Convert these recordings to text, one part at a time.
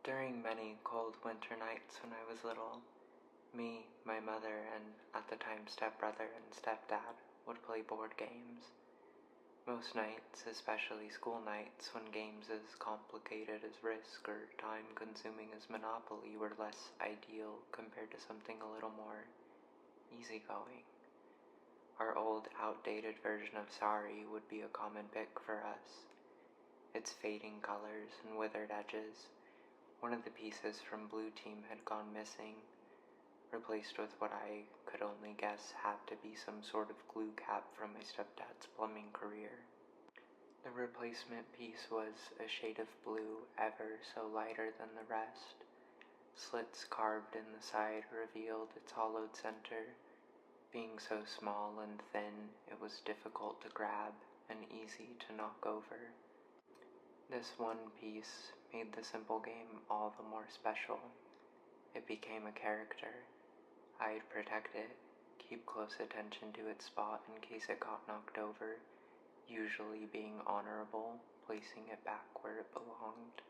During many cold winter nights when I was little, me, my mother, and at the time stepbrother and stepdad would play board games. Most nights, especially school nights, when games as complicated as Risk or time-consuming as Monopoly were less ideal compared to something a little more easygoing. Our old, outdated version of Sorry would be a common pick for us. Its fading colors and withered edges. One of the pieces from Blue Team had gone missing, replaced with what I could only guess had to be some sort of glue cap from my stepdad's plumbing career. The replacement piece was a shade of blue ever so lighter than the rest. Slits carved in the side revealed its hollowed center. Being so small and thin, it was difficult to grab and easy to knock over. This one piece made the simple game all the more special. It became a character. I'd protect it, keep close attention to its spot in case it got knocked over, usually being honorable, placing it back where it belonged.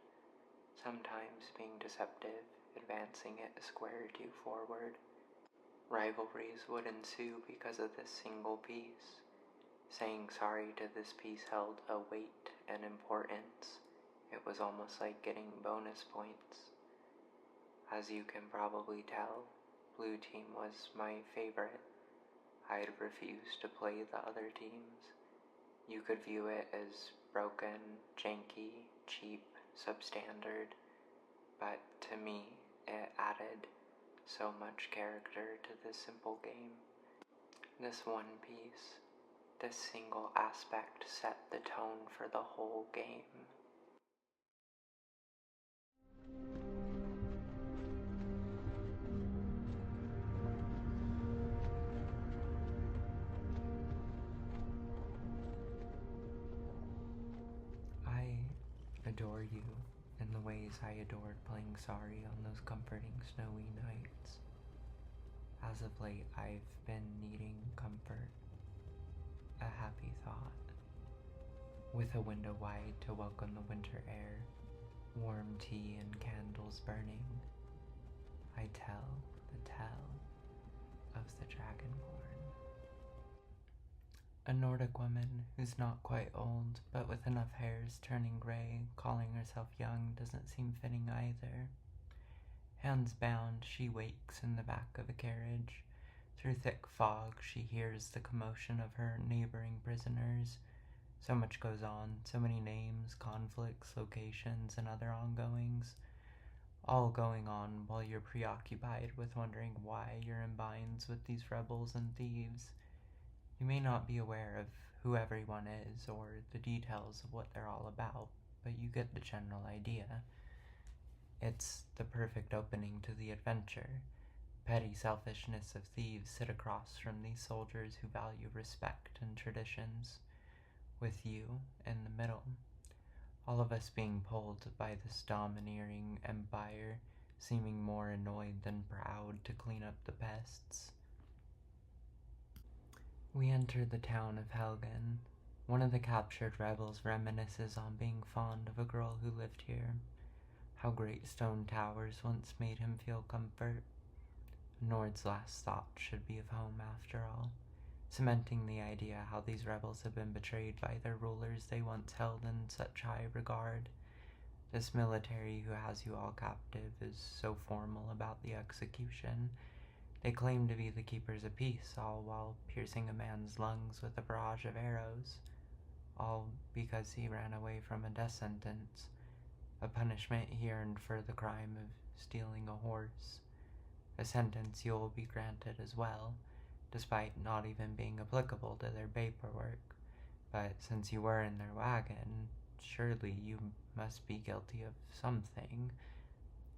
Sometimes being deceptive, advancing it a square or two forward. Rivalries would ensue because of this single piece. Saying sorry to this piece held a weight and importance. It was almost like getting bonus points. As you can probably tell, Blue Team was my favorite. I'd refused to play the other teams. You could view it as broken, janky, cheap, substandard, but to me, it added so much character to this simple game. This one piece, this single aspect set the tone for the whole game. I adore you in the ways I adored playing Sorry on those comforting snowy nights. As of late, I've been needing comfort, a happy thought. With a window wide to welcome the winter air, warm tea and candles burning, I tell the tale of the Dragonborn. A Nordic woman who's not quite old, but with enough hairs turning gray, calling herself young doesn't seem fitting either. Hands bound, she wakes in the back of a carriage. Through thick fog, she hears the commotion of her neighboring prisoners. So much goes on, so many names, conflicts, locations, and other ongoings, all going on while you're preoccupied with wondering why you're in binds with these rebels and thieves. You may not be aware of who everyone is or the details of what they're all about, but you get the general idea. It's the perfect opening to the adventure. Petty selfishness of thieves sit across from these soldiers who value respect and traditions, with you in the middle. All of us being pulled by this domineering empire, seeming more annoyed than proud to clean up the pests. We enter the town of Helgen. One of the captured rebels reminisces on being fond of a girl who lived here. How great stone towers once made him feel comfort. Nord's last thought should be of home after all, cementing the idea how these rebels have been betrayed by their rulers they once held in such high regard. This military who has you all captive is so formal about the execution. They claim to be the keepers of peace, all while piercing a man's lungs with a barrage of arrows, all because he ran away from a death sentence, a punishment he earned for the crime of stealing a horse, a sentence you'll be granted as well, despite not even being applicable to their paperwork. But since you were in their wagon, surely you must be guilty of something.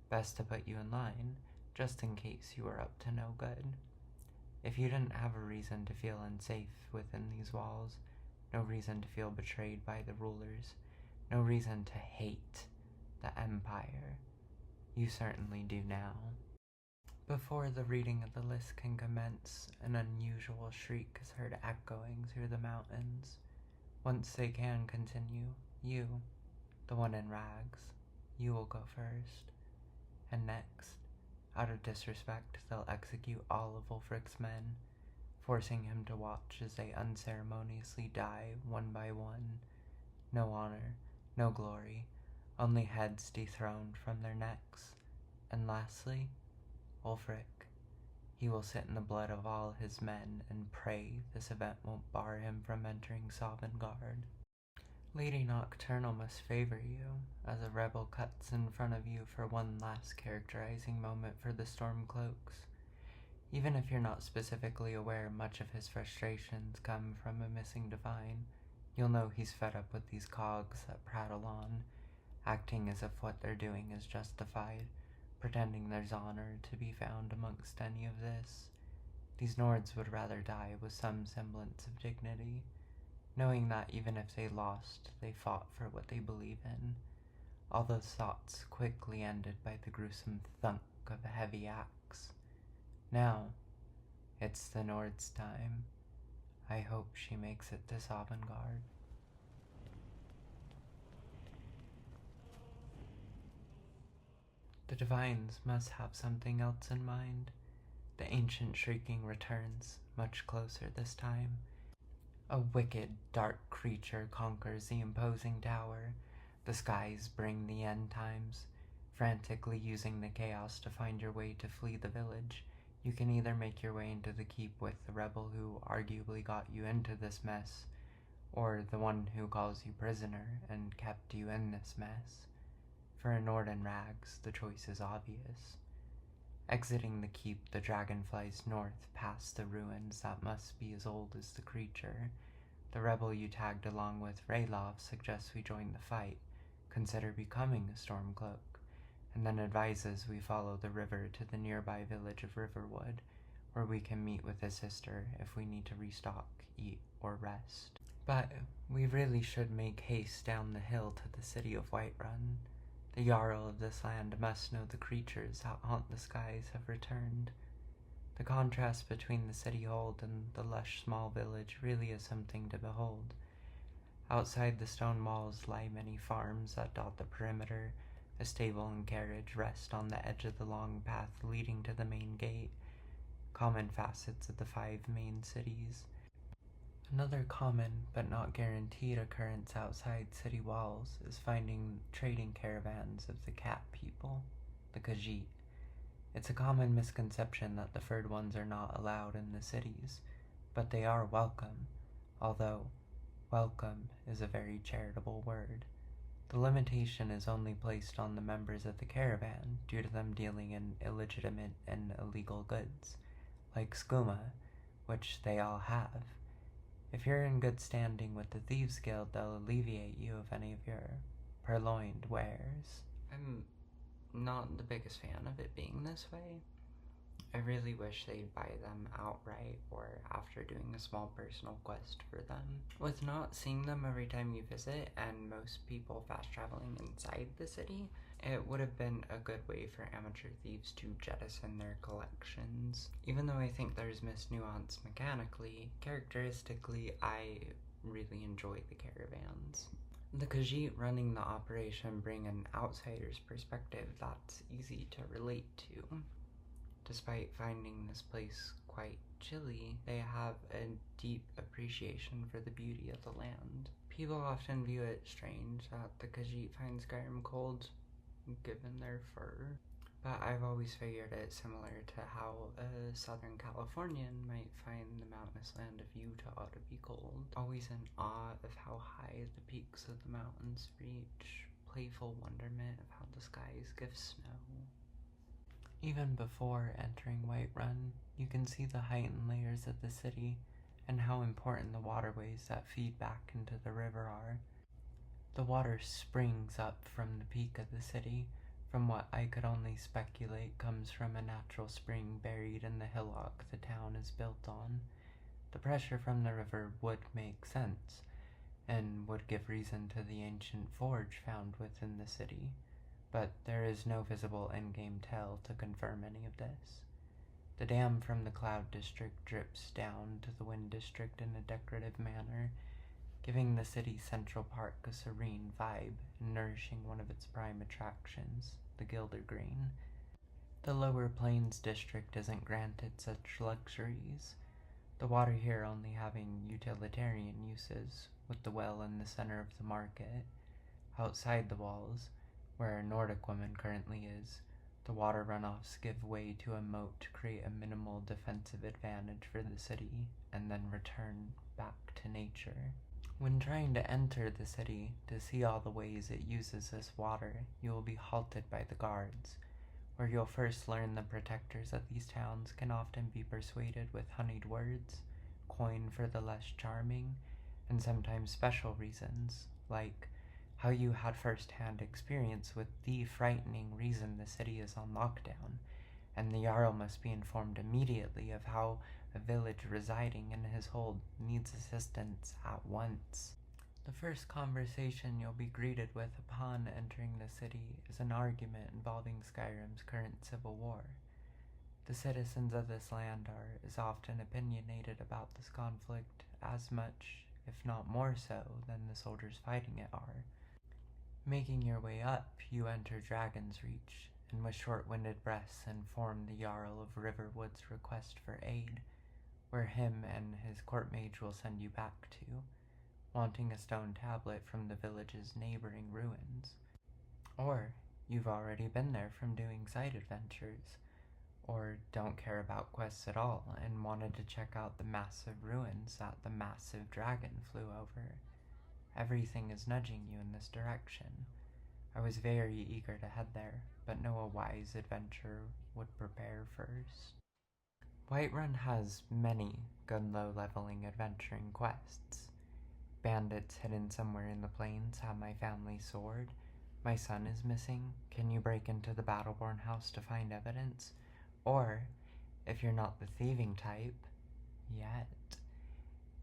Best to put you in line, just in case you were up to no good. If you didn't have a reason to feel unsafe within these walls, no reason to feel betrayed by the rulers, no reason to hate the Empire, you certainly do now. Before the reading of the list can commence, an unusual shriek is heard echoing through the mountains. Once they can continue, you, the one in rags, you will go first. and next, out of disrespect, they'll execute all of Ulfric's men, forcing him to watch as they unceremoniously die one by one. No honor, no glory, only heads dethroned from their necks. And lastly, Ulfric. He will sit in the blood of all his men and pray this event won't bar him from entering Sovngarde. Lady Nocturnal must favor you, as a rebel cuts in front of you for one last characterizing moment for the Stormcloaks. Even if you're not specifically aware much of his frustrations come from a missing divine, you'll know he's fed up with these cogs that prattle on, acting as if what they're doing is justified, pretending there's honor to be found amongst any of this. These Nords would rather die with some semblance of dignity, knowing that even if they lost, they fought for what they believe in. All those thoughts quickly ended by the gruesome thunk of a heavy axe. Now, it's the Nord's time. I hope she makes it to Sovngarde. The Divines must have something else in mind. The ancient shrieking returns, much closer this time. A wicked, dark creature conquers the imposing tower. The skies bring the end times. Frantically using the chaos to find your way to flee the village, you can either make your way into the keep with the rebel who arguably got you into this mess, or the one who calls you prisoner and kept you in this mess. For a Nord in rags, the choice is obvious. Exiting the keep, the dragon flies north past the ruins that must be as old as the creature. The rebel you tagged along with, Ralof, suggests we join the fight, consider becoming a Stormcloak, and then advises we follow the river to the nearby village of Riverwood, where we can meet with his sister if we need to restock, eat, or rest. But we really should make haste down the hill to the city of Whiterun. The Jarl of this land must know the creatures that haunt the skies have returned. The contrast between the city hold and the lush small village really is something to behold. Outside the stone walls lie many farms that dot the perimeter. A stable and carriage rest on the edge of the long path leading to the main gate, common facets of the 5 main cities. Another common, but not guaranteed occurrence outside city walls is finding trading caravans of the cat people, the Khajiit. It's a common misconception that the furred ones are not allowed in the cities, but they are welcome, although welcome is a very charitable word. The limitation is only placed on the members of the caravan due to them dealing in illegitimate and illegal goods, like skooma, which they all have. If you're in good standing with the Thieves Guild, they'll alleviate you of any of your purloined wares. I'm not the biggest fan of it being this way. I really wish they'd buy them outright or after doing a small personal quest for them. With not seeing them every time you visit and most people fast traveling inside the city, it would have been a good way for amateur thieves to jettison their collections. Even though I think there's missed nuance mechanically, characteristically I really enjoy the caravans. The Khajiit running the operation bring an outsider's perspective that's easy to relate to. Despite finding this place quite chilly, they have a deep appreciation for the beauty of the land. People often view it strange that the Khajiit find Skyrim cold, given their fur, but I've always figured it similar to how a Southern Californian might find the mountainous land of Utah to be cold. Always in awe of how high the peaks of the mountains reach, playful wonderment of how the skies give snow. Even before entering Whiterun, you can see the heightened layers of the city and how important the waterways that feed back into the river are. The water springs up from the peak of the city, from what I could only speculate comes from a natural spring buried in the hillock the town is built on. The pressure from the river would make sense, and would give reason to the ancient forge found within the city, but there is no visible in-game tell to confirm any of this. The dam from the Cloud District drips down to the Wind District in a decorative manner, giving the city's Central Park a serene vibe and nourishing one of its prime attractions, the Gilder Green. The Lower Plains district isn't granted such luxuries, the water here only having utilitarian uses, with the well in the center of the market. Outside the walls, where a Nordic woman currently is, the water runoffs give way to a moat to create a minimal defensive advantage for the city, and then return back to nature. When trying to enter the city to see all the ways it uses this water, you will be halted by the guards, where you'll first learn the protectors of these towns can often be persuaded with honeyed words, coin for the less charming, and sometimes special reasons, like how you had first-hand experience with the frightening reason the city is on lockdown, and the Jarl must be informed immediately of how a village residing in his hold needs assistance at once. The first conversation you'll be greeted with upon entering the city is an argument involving Skyrim's current civil war. The citizens of this land are as often opinionated about this conflict as much, if not more so, than the soldiers fighting it are. Making your way up, you enter Dragon's Reach, and with short-winded breaths inform the Jarl of Riverwood's request for aid, where him and his court mage will send you back to, wanting a stone tablet from the village's neighboring ruins. Or you've already been there from doing side adventures, or don't care about quests at all and wanted to check out the massive ruins that the massive dragon flew over. Everything is nudging you in this direction. I was very eager to head there, but know a wise adventurer would prepare first. Whiterun has many good low-leveling adventuring quests. Bandits hidden somewhere in the plains have my family's sword. My son is missing. Can you break into the Battleborn house to find evidence? Or, if you're not the thieving type, yet,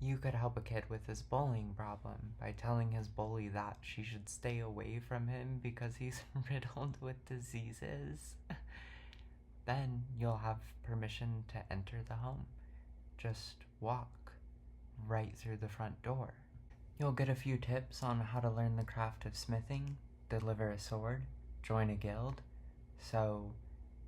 you could help a kid with his bullying problem by telling his bully that she should stay away from him because he's riddled with diseases. Then you'll have permission to enter the home. Just walk right through the front door. You'll get a few tips on how to learn the craft of smithing, deliver a sword, join a guild, so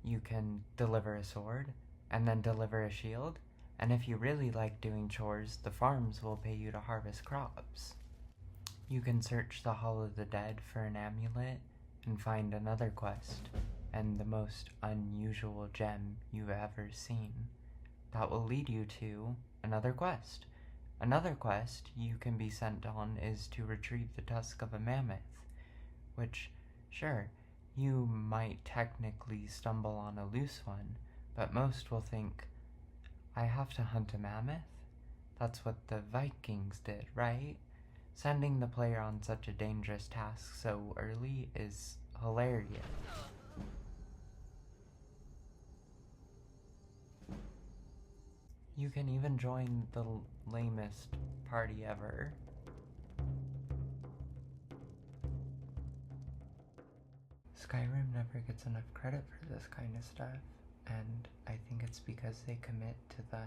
you can deliver a sword and then deliver a shield. And if you really like doing chores, the farms will pay you to harvest crops. You can search the Hall of the Dead for an amulet and find another quest, and the most unusual gem you've ever seen. That will lead you to another quest. Another quest you can be sent on is to retrieve the tusk of a mammoth, which, sure, you might technically stumble on a loose one, but most will think, I have to hunt a mammoth? That's what the Vikings did, right? Sending the player on such a dangerous task so early is hilarious. You can even join the lamest party ever. Skyrim never gets enough credit for this kind of stuff, and I think it's because they commit to the...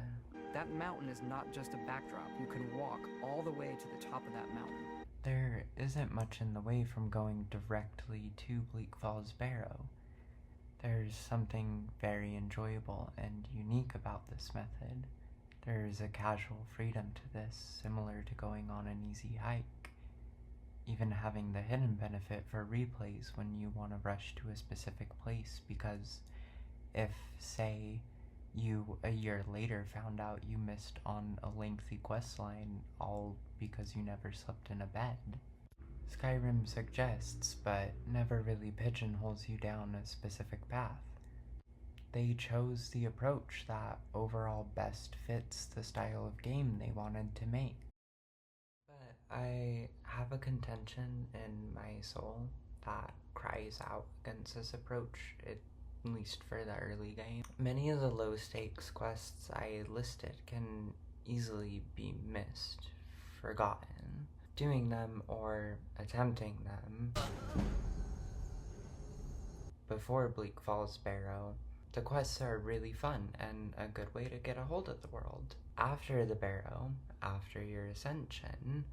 That mountain is not just a backdrop. You can walk all the way to the top of that mountain. There isn't much in the way from going directly to Bleak Falls Barrow. There's something very enjoyable and unique about this method. There's a casual freedom to this, similar to going on an easy hike. Even having the hidden benefit for replays when you want to rush to a specific place, because if, say, you a year later found out you missed on a lengthy questline all because you never slept in a bed. Skyrim suggests, but never really pigeonholes you down a specific path. They chose the approach that overall best fits the style of game they wanted to make. But I have a contention in my soul that cries out against this approach, at least for the early game. Many of the low-stakes quests I listed can easily be missed, forgotten. Doing them or attempting them before Bleak Falls Barrow, the quests are really fun and a good way to get a hold of the world. After the Barrow, after your ascension,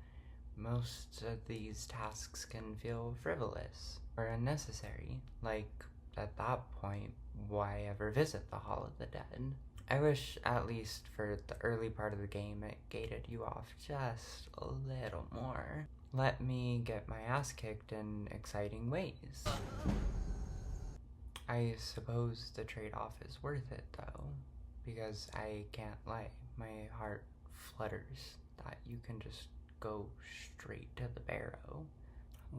most of these tasks can feel frivolous or unnecessary, like at that point, why ever visit the Hall of the Dead? I wish, at least for the early part of the game, it gated you off just a little more. Let me get my ass kicked in exciting ways. I suppose the trade-off is worth it, though, because I can't lie, my heart flutters that you can just go straight to the barrow.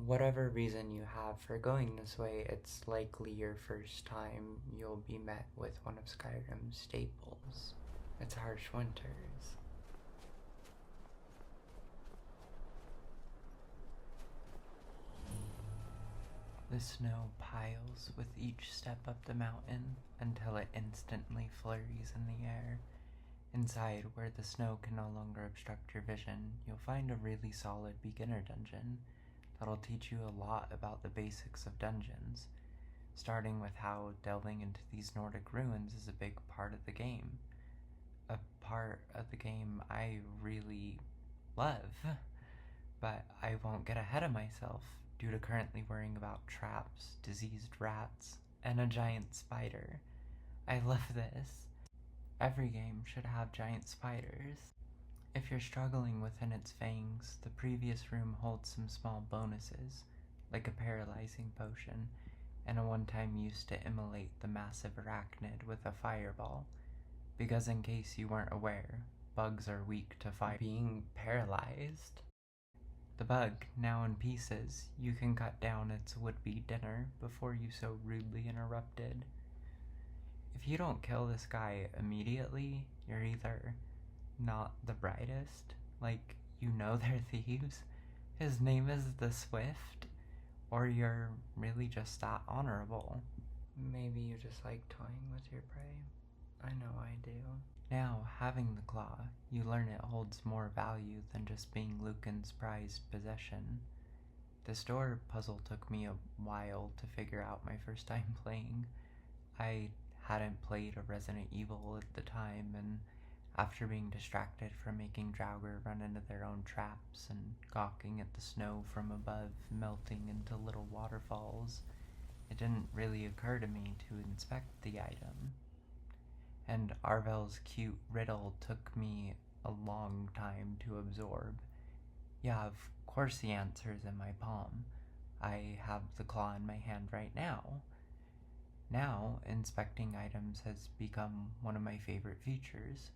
Whatever reason you have for going this way, it's likely your first time you'll be met with one of Skyrim's staples. Its harsh winters. The snow piles with each step up the mountain until it instantly flurries in the air. Inside, where the snow can no longer obstruct your vision, you'll find a really solid beginner dungeon that'll teach you a lot about the basics of dungeons, starting with how delving into these Nordic ruins is a big part of the game. A part of the game I really love, but I won't get ahead of myself due to currently worrying about traps, diseased rats, and a giant spider. I love this. Every game should have giant spiders. If you're struggling within its fangs, the previous room holds some small bonuses, like a paralyzing potion, and a one-time use to immolate the massive arachnid with a fireball, because in case you weren't aware, bugs are weak to fire. Being paralyzed. The bug, now in pieces, you can cut down its would-be dinner before you so rudely interrupted. If you don't kill this guy immediately, you're either not the brightest, like, you know they're thieves, his name is the Swift, or you're really just that honorable. Maybe you just like toying with your prey. I know I do. Now, having the claw, you learn it holds more value than just being Lucan's prized possession. This door puzzle took me a while to figure out my first time playing. I hadn't played a Resident Evil at the time, and after being distracted from making Draugr run into their own traps and gawking at the snow from above melting into little waterfalls, it didn't really occur to me to inspect the item. And Arvel's cute riddle took me a long time to absorb. Yeah, of course the answer's in my palm. I have the claw in my hand right now. Now, inspecting items has become one of my favorite features.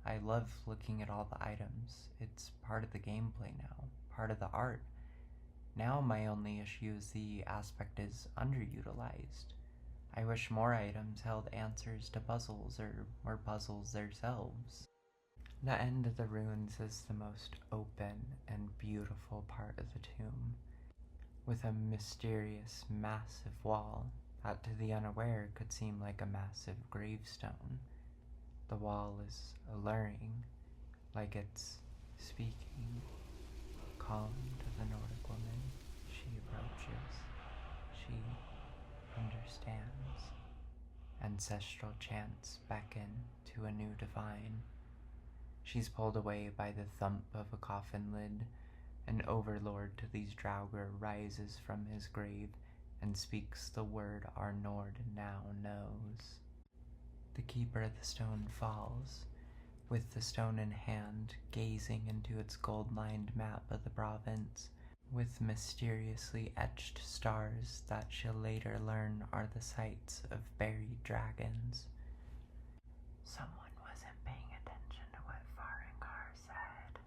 I love looking at all the items. It's part of the gameplay now, part of the art. Now my only issue is the aspect is underutilized. I wish more items held answers to puzzles or were puzzles themselves. The end of the ruins is the most open and beautiful part of the tomb, with a mysterious, massive wall that to the unaware could seem like a massive gravestone. The wall is alluring, like it's speaking. Calling to the Nordic woman, she approaches. She understands. Ancestral chants beckon to a new divine. She's pulled away by the thump of a coffin lid. An overlord to these Draugr rises from his grave and speaks the word our Nord now knows. The keeper of the stone falls, with the stone in hand, gazing into its gold-lined map of the province, with mysteriously etched stars that she'll later learn are the sites of buried dragons. Someone wasn't paying attention to what Farengar said.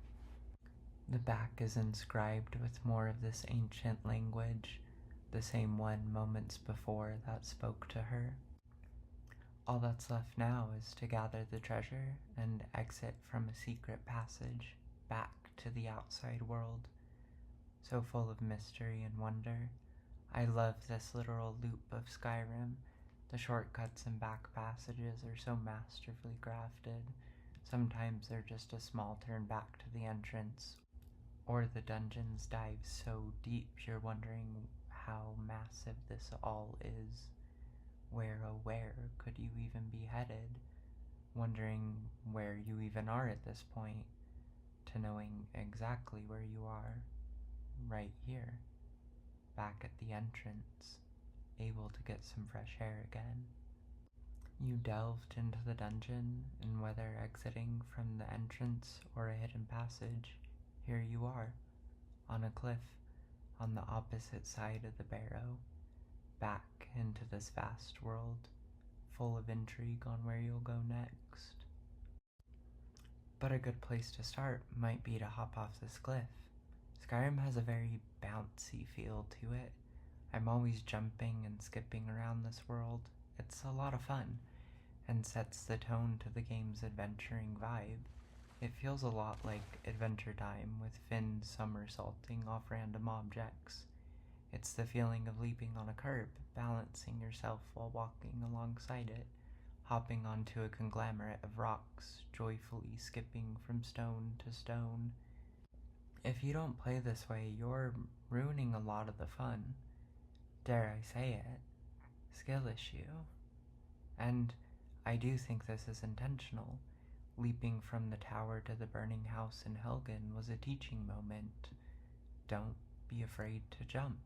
The back is inscribed with more of this ancient language, the same one moments before that spoke to her. All that's left now is to gather the treasure and exit from a secret passage back to the outside world, so full of mystery and wonder. I love this literal loop of Skyrim. The shortcuts and back passages are so masterfully crafted. Sometimes they're just a small turn back to the entrance, or the dungeons dive so deep you're wondering how massive this all is. Where, oh where, could you even be headed? Wondering where you even are at this point, to knowing exactly where you are, right here, back at the entrance, able to get some fresh air again. You delved into the dungeon, and whether exiting from the entrance or a hidden passage, here you are, on a cliff, on the opposite side of the barrow, back into this vast world, full of intrigue on where you'll go next. But a good place to start might be to hop off this cliff. Skyrim has a very bouncy feel to it. I'm always jumping and skipping around this world. It's a lot of fun, and sets the tone to the game's adventuring vibe. It feels a lot like Adventure Time, with Finn somersaulting off random objects. It's the feeling of leaping on a curb, balancing yourself while walking alongside it, hopping onto a conglomerate of rocks, joyfully skipping from stone to stone. If you don't play this way, you're ruining a lot of the fun. Dare I say it? Skill issue. And I do think this is intentional. Leaping from the tower to the burning house in Helgen was a teaching moment. Don't be afraid to jump.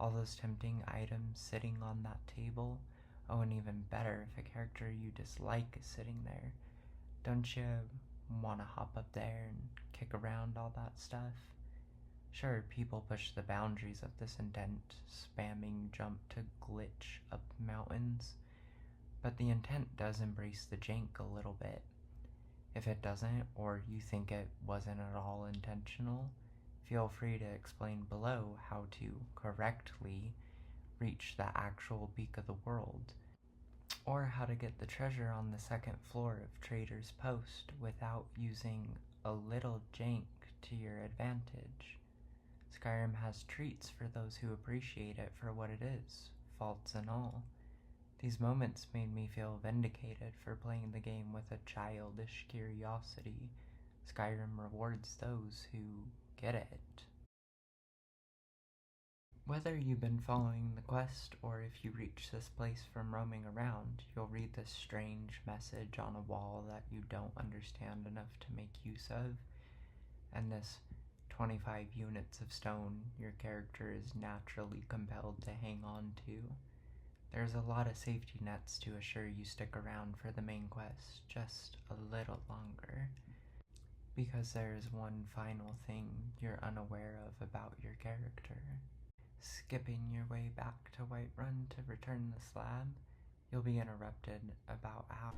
All those tempting items sitting on that table. Oh, and even better if a character you dislike is sitting there. Don't you want to hop up there and kick around all that stuff? Sure, people push the boundaries of this intent, spamming jump to glitch up mountains, but the intent does embrace the jank a little bit. If it doesn't, or you think it wasn't at all intentional, feel free to explain below how to correctly reach the actual peak of the world, or how to get the treasure on the second floor of Trader's Post without using a little jank to your advantage. Skyrim has treats for those who appreciate it for what it is, faults and all. These moments made me feel vindicated for playing the game with a childish curiosity. Skyrim rewards those who get it. Whether you've been following the quest or if you reach this place from roaming around, you'll read this strange message on a wall that you don't understand enough to make use of, and this 25 units of stone your character is naturally compelled to hang on to. There's a lot of safety nets to assure you stick around for the main quest just a little longer, because there is one final thing you're unaware of about your character. Skipping your way back to Whiterun to return the slab, you'll be interrupted about how—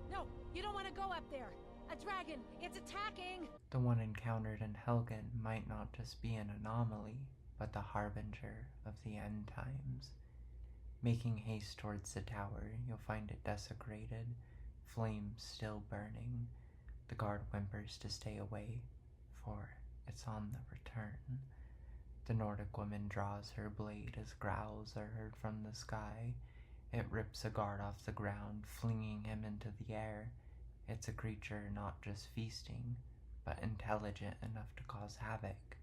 No, you don't want to go up there! A dragon! It's attacking! The one encountered in Helgen might not just be an anomaly, but the harbinger of the end times. Making haste towards the tower, you'll find it desecrated, flames still burning. The guard whimpers to stay away, for it's on the return. The Nordic woman draws her blade as growls are heard from the sky. It rips a guard off the ground, flinging him into the air. It's a creature not just feasting, but intelligent enough to cause havoc.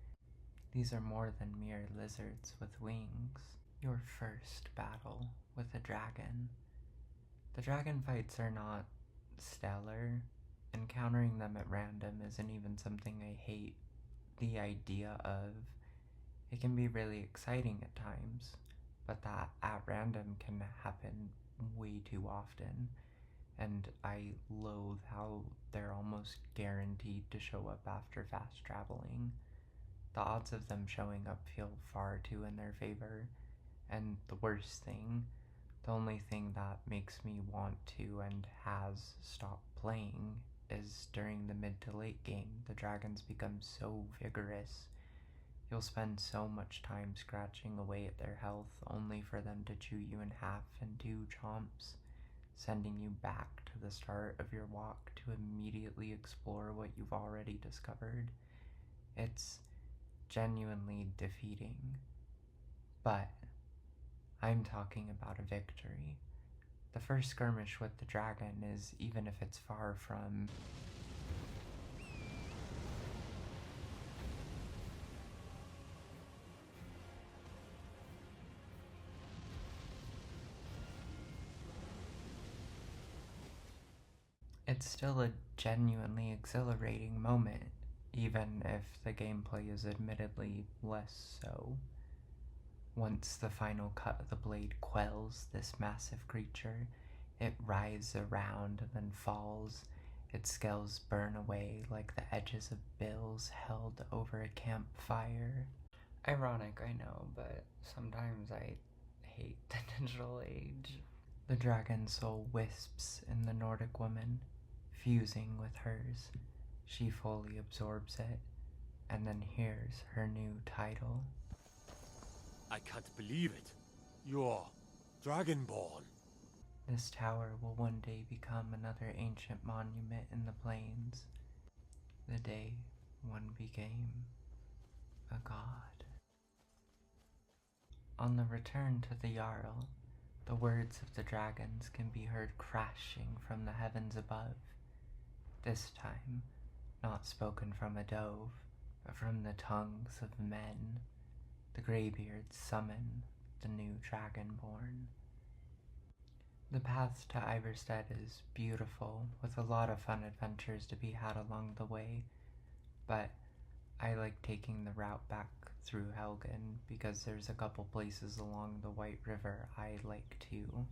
These are more than mere lizards with wings. Your first battle with a dragon. The dragon fights are not stellar. Encountering them at random isn't even something I hate the idea of. It can be really exciting at times, but that at random can happen way too often. And I loathe how they're almost guaranteed to show up after fast traveling. The odds of them showing up feel far too in their favor, and the worst thing, the only thing that makes me want to and has stopped playing, is during the mid to late game, the dragons become so vigorous. You'll spend so much time scratching away at their health, only for them to chew you in half in 2 chomps, sending you back to the start of your walk to immediately explore what you've already discovered. It's genuinely defeating. But I'm talking about a victory. The first skirmish with the dragon is, even if it's far from it's still a genuinely exhilarating moment. even if the gameplay is admittedly less so. Once the final cut of the blade quells this massive creature, it writhes around and then falls. Its scales burn away like the edges of bills held over a campfire. Ironic, I know, but sometimes I hate the digital age. The dragon soul wisps in the Nordic woman, fusing with hers. She fully absorbs it, and then hears her new title. I can't believe it. You're Dragonborn. This tower will one day become another ancient monument in the plains. The day one became a god. On the return to the Jarl, the words of the dragons can be heard crashing from the heavens above. This time, not spoken from a dove, but from the tongues of men. The greybeards summon the new dragonborn. The path to Iverstead is beautiful, with a lot of fun adventures to be had along the way, but I like taking the route back through Helgen because there's a couple places along the White River I like too.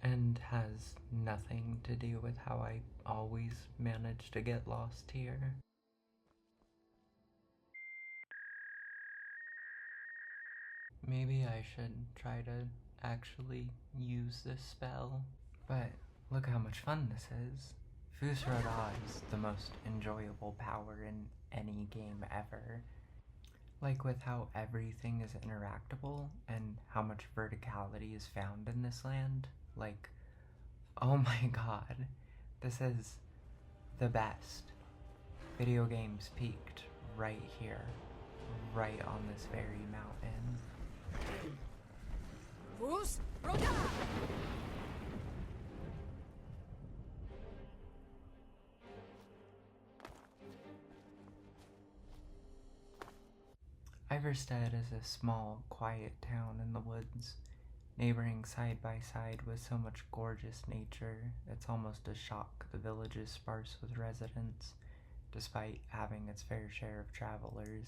And has nothing to do with how I always manage to get lost here. Maybe I should try to actually use this spell. But look how much fun this is. Fusroda is the most enjoyable power in any game ever. Like with how everything is interactable and how much verticality is found in this land. Like, oh my god, this is the best. Video games peaked right here, right on this very mountain. Iverstead is a small, quiet town in the woods, neighboring side by side with so much gorgeous nature, it's almost a shock the village is sparse with residents, despite having its fair share of travelers.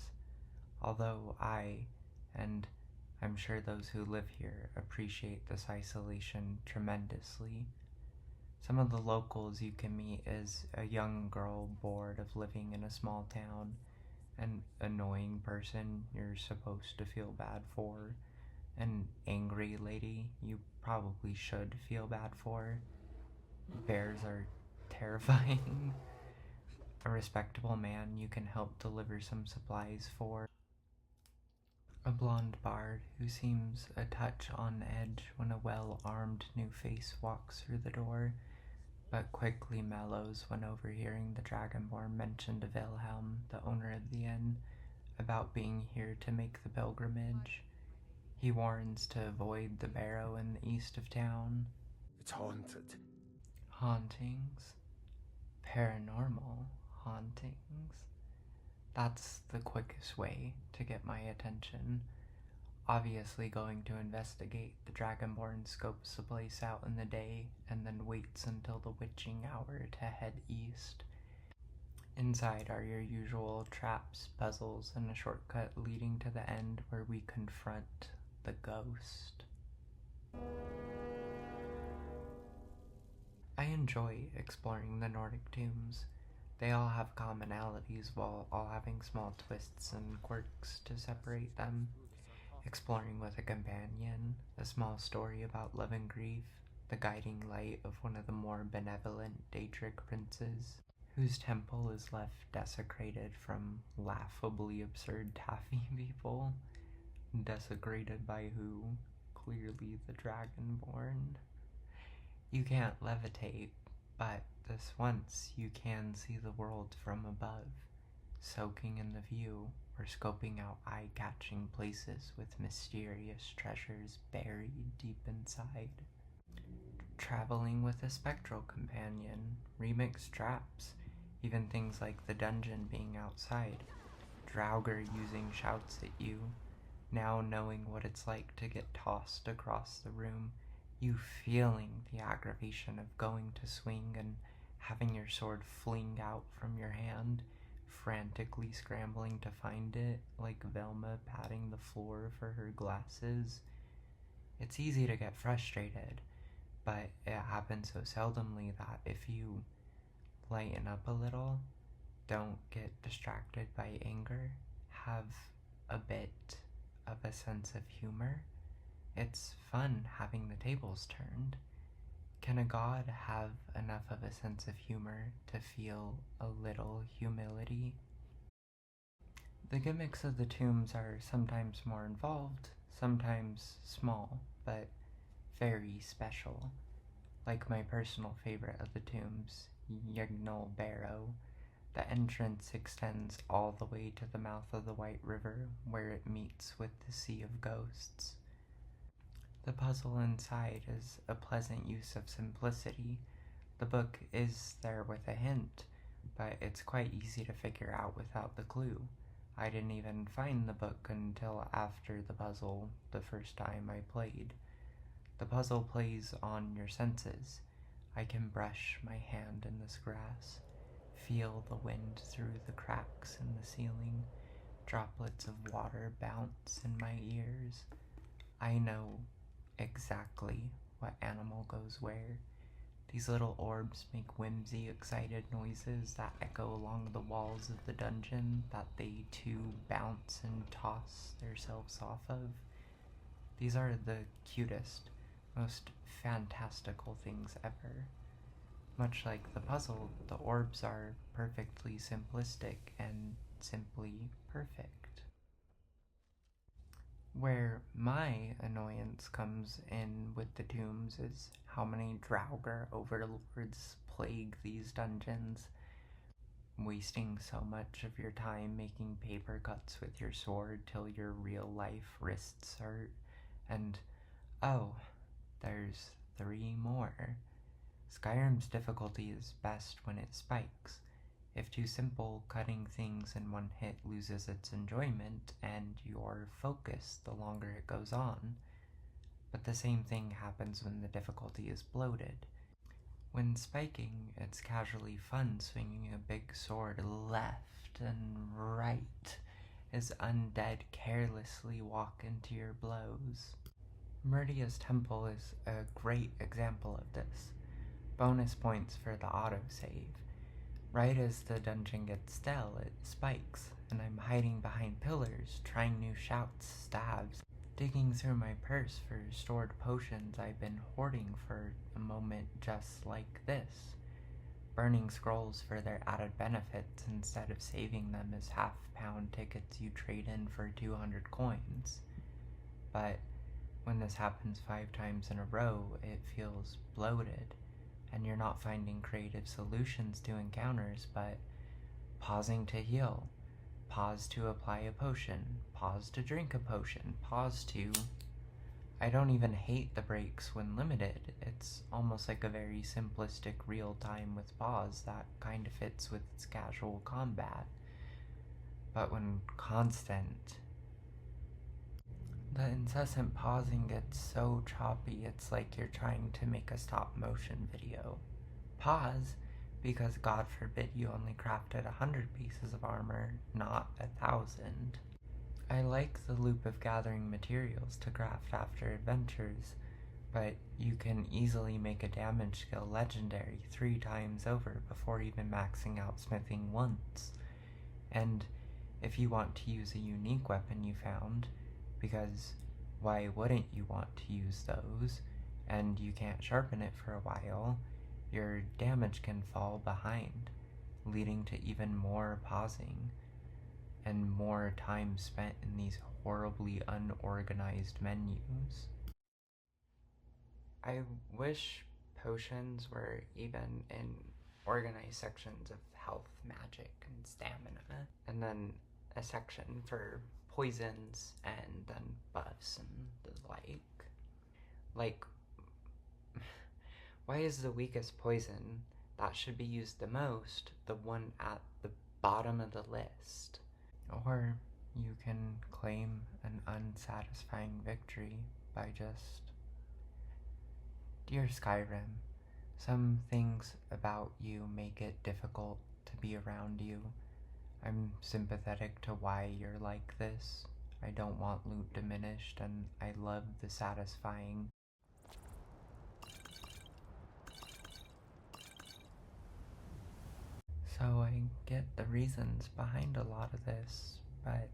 Although I, and I'm sure those who live here, appreciate this isolation tremendously. Some of the locals you can meet is a young girl bored of living in a small town, an annoying person you're supposed to feel bad for, an angry lady you probably should feel bad for. Bears are terrifying. A respectable man you can help deliver some supplies for. A blonde bard who seems a touch on edge when a well-armed new face walks through the door, but quickly mellows when overhearing the Dragonborn mention to Wilhelm, the owner of the inn, about being here to make the pilgrimage. He warns to avoid the barrow in the east of town. It's haunted. Hauntings. Paranormal hauntings. That's the quickest way to get my attention. Obviously going to investigate, the Dragonborn scopes the place out in the day and then waits until the witching hour to head east. Inside are your usual traps, puzzles, and a shortcut leading to the end where we confront the ghost. I enjoy exploring the Nordic tombs. They all have commonalities while all having small twists and quirks to separate them. Exploring with a companion, a small story about love and grief, the guiding light of one of the more benevolent Daedric princes, whose temple is left desecrated from laughably absurd taffy people. Desecrated by who? Clearly the Dragonborn. You can't levitate, but this once you can see the world from above, soaking in the view or scoping out eye-catching places with mysterious treasures buried deep inside. Traveling with a spectral companion, remixed traps, even things like the dungeon being outside, Draugr using shouts at you, now knowing what it's like to get tossed across the room, you feeling the aggravation of going to swing and having your sword fling out from your hand, frantically scrambling to find it, like Velma patting the floor for her glasses. It's easy to get frustrated, but it happens so seldomly that if you lighten up a little, don't get distracted by anger, have a bit of a sense of humor, it's fun having the tables turned. Can a god have enough of a sense of humor to feel a little humility? The gimmicks of the tombs are sometimes more involved, sometimes small, but very special. Like my personal favorite of the tombs, Yignal Barrow, the entrance extends all the way to the mouth of the White River, where it meets with the Sea of Ghosts. The puzzle inside is a pleasant use of simplicity. The book is there with a hint, but it's quite easy to figure out without the clue. I didn't even find the book until after the puzzle the first time I played. The puzzle plays on your senses. I can brush my hand in this grass, feel the wind through the cracks in the ceiling, droplets of water bounce in my ears. I know exactly what animal goes where. These little orbs make whimsy, excited noises that echo along the walls of the dungeon that they too bounce and toss themselves off of. These are the cutest, most fantastical things ever. Much like the puzzle, the orbs are perfectly simplistic and simply perfect. Where my annoyance comes in with the tombs is how many Draugr overlords plague these dungeons, wasting so much of your time making paper cuts with your sword till your real life wrists hurt, and oh, there's 3 more. Skyrim's difficulty is best when it spikes. If too simple, cutting things in one hit loses its enjoyment and your focus the longer it goes on. But the same thing happens when the difficulty is bloated. When spiking, it's casually fun swinging a big sword left and right as undead carelessly walk into your blows. Meridia's Temple is a great example of this. Bonus points for the autosave. Right as the dungeon gets stale, it spikes, and I'm hiding behind pillars, trying new shouts, stabs, digging through my purse for stored potions I've been hoarding for a moment just like this, burning scrolls for their added benefits instead of saving them as half-pound tickets you trade in for 200 coins. But when this happens 5 times in a row, it feels bloated, and you're not finding creative solutions to encounters, but pausing to heal, pause to apply a potion, pause to drink a potion, pause to... I don't even hate the breaks when limited. It's almost like a very simplistic real-time with pause that kind of fits with its casual combat. But when constant, the incessant pausing gets so choppy it's like you're trying to make a stop-motion video. Pause, because God forbid you only crafted 100 pieces of armor, not 1,000. I like the loop of gathering materials to craft after adventures, but you can easily make a damage skill legendary 3 times over before even maxing out smithing once. And if you want to use a unique weapon you found, because why wouldn't you want to use those, and you can't sharpen it for a while, your damage can fall behind, leading to even more pausing and more time spent in these horribly unorganized menus. I wish potions were even in organized sections of health, magic, and stamina, and then a section for poisons and then buffs and the like. Like, why is the weakest poison that should be used the most the one at the bottom of the list? Or you can claim an unsatisfying victory by just... Dear Skyrim, some things about you make it difficult to be around you. I'm sympathetic to why you're like this. I don't want loot diminished, and I love the satisfying... So I get the reasons behind a lot of this, but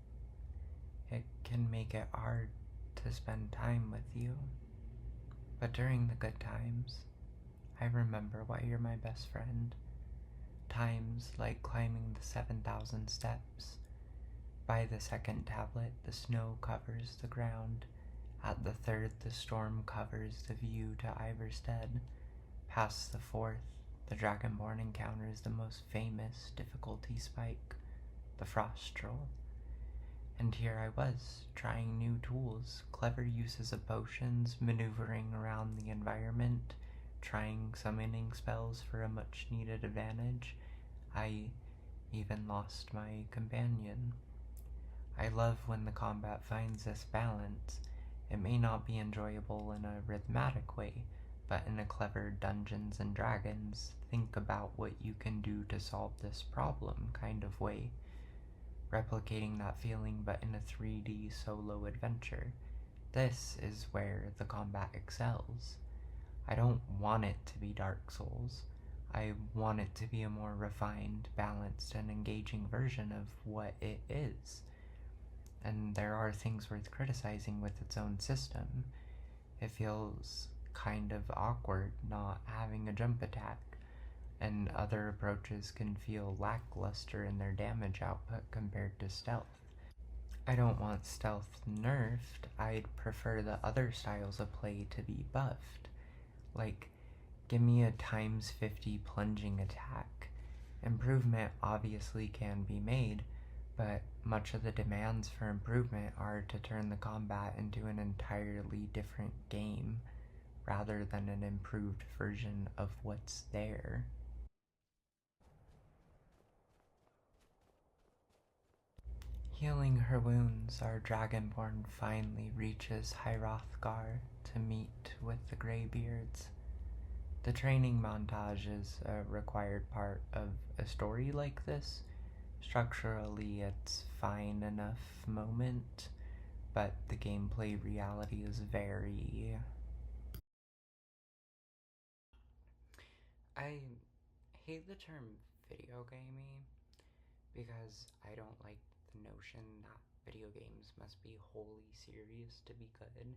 it can make it hard to spend time with you. But during the good times, I remember why you're my best friend. Times like climbing the 7,000 steps. By the second tablet, the snow covers the ground. At the third, the storm covers the view to Iverstead. Past the fourth, the Dragonborn encounters the most famous difficulty spike, the Frost Troll. And here I was, trying new tools, clever uses of potions, maneuvering around the environment, trying summoning spells for a much-needed advantage. I even lost my companion. I love when the combat finds this balance. It may not be enjoyable in a rhythmic way, but in a clever Dungeons and Dragons, think about what you can do to solve this problem kind of way. Replicating that feeling but in a 3D solo adventure. This is where the combat excels. I don't want it to be Dark Souls. I want it to be a more refined, balanced, and engaging version of what it is. And there are things worth criticizing with its own system. It feels kind of awkward not having a jump attack, and other approaches can feel lackluster in their damage output compared to stealth. I don't want stealth nerfed, I'd prefer the other styles of play to be buffed. Like, give me a times 50 plunging attack. Improvement obviously can be made, but much of the demands for improvement are to turn the combat into an entirely different game, rather than an improved version of what's there. Healing her wounds, our Dragonborn finally reaches High Hrothgar to meet with the Greybeards. The training montage is a required part of a story like this. Structurally, it's fine enough moment, but the gameplay reality is very... I hate the term video gamey because I don't like the notion that video games must be wholly serious to be good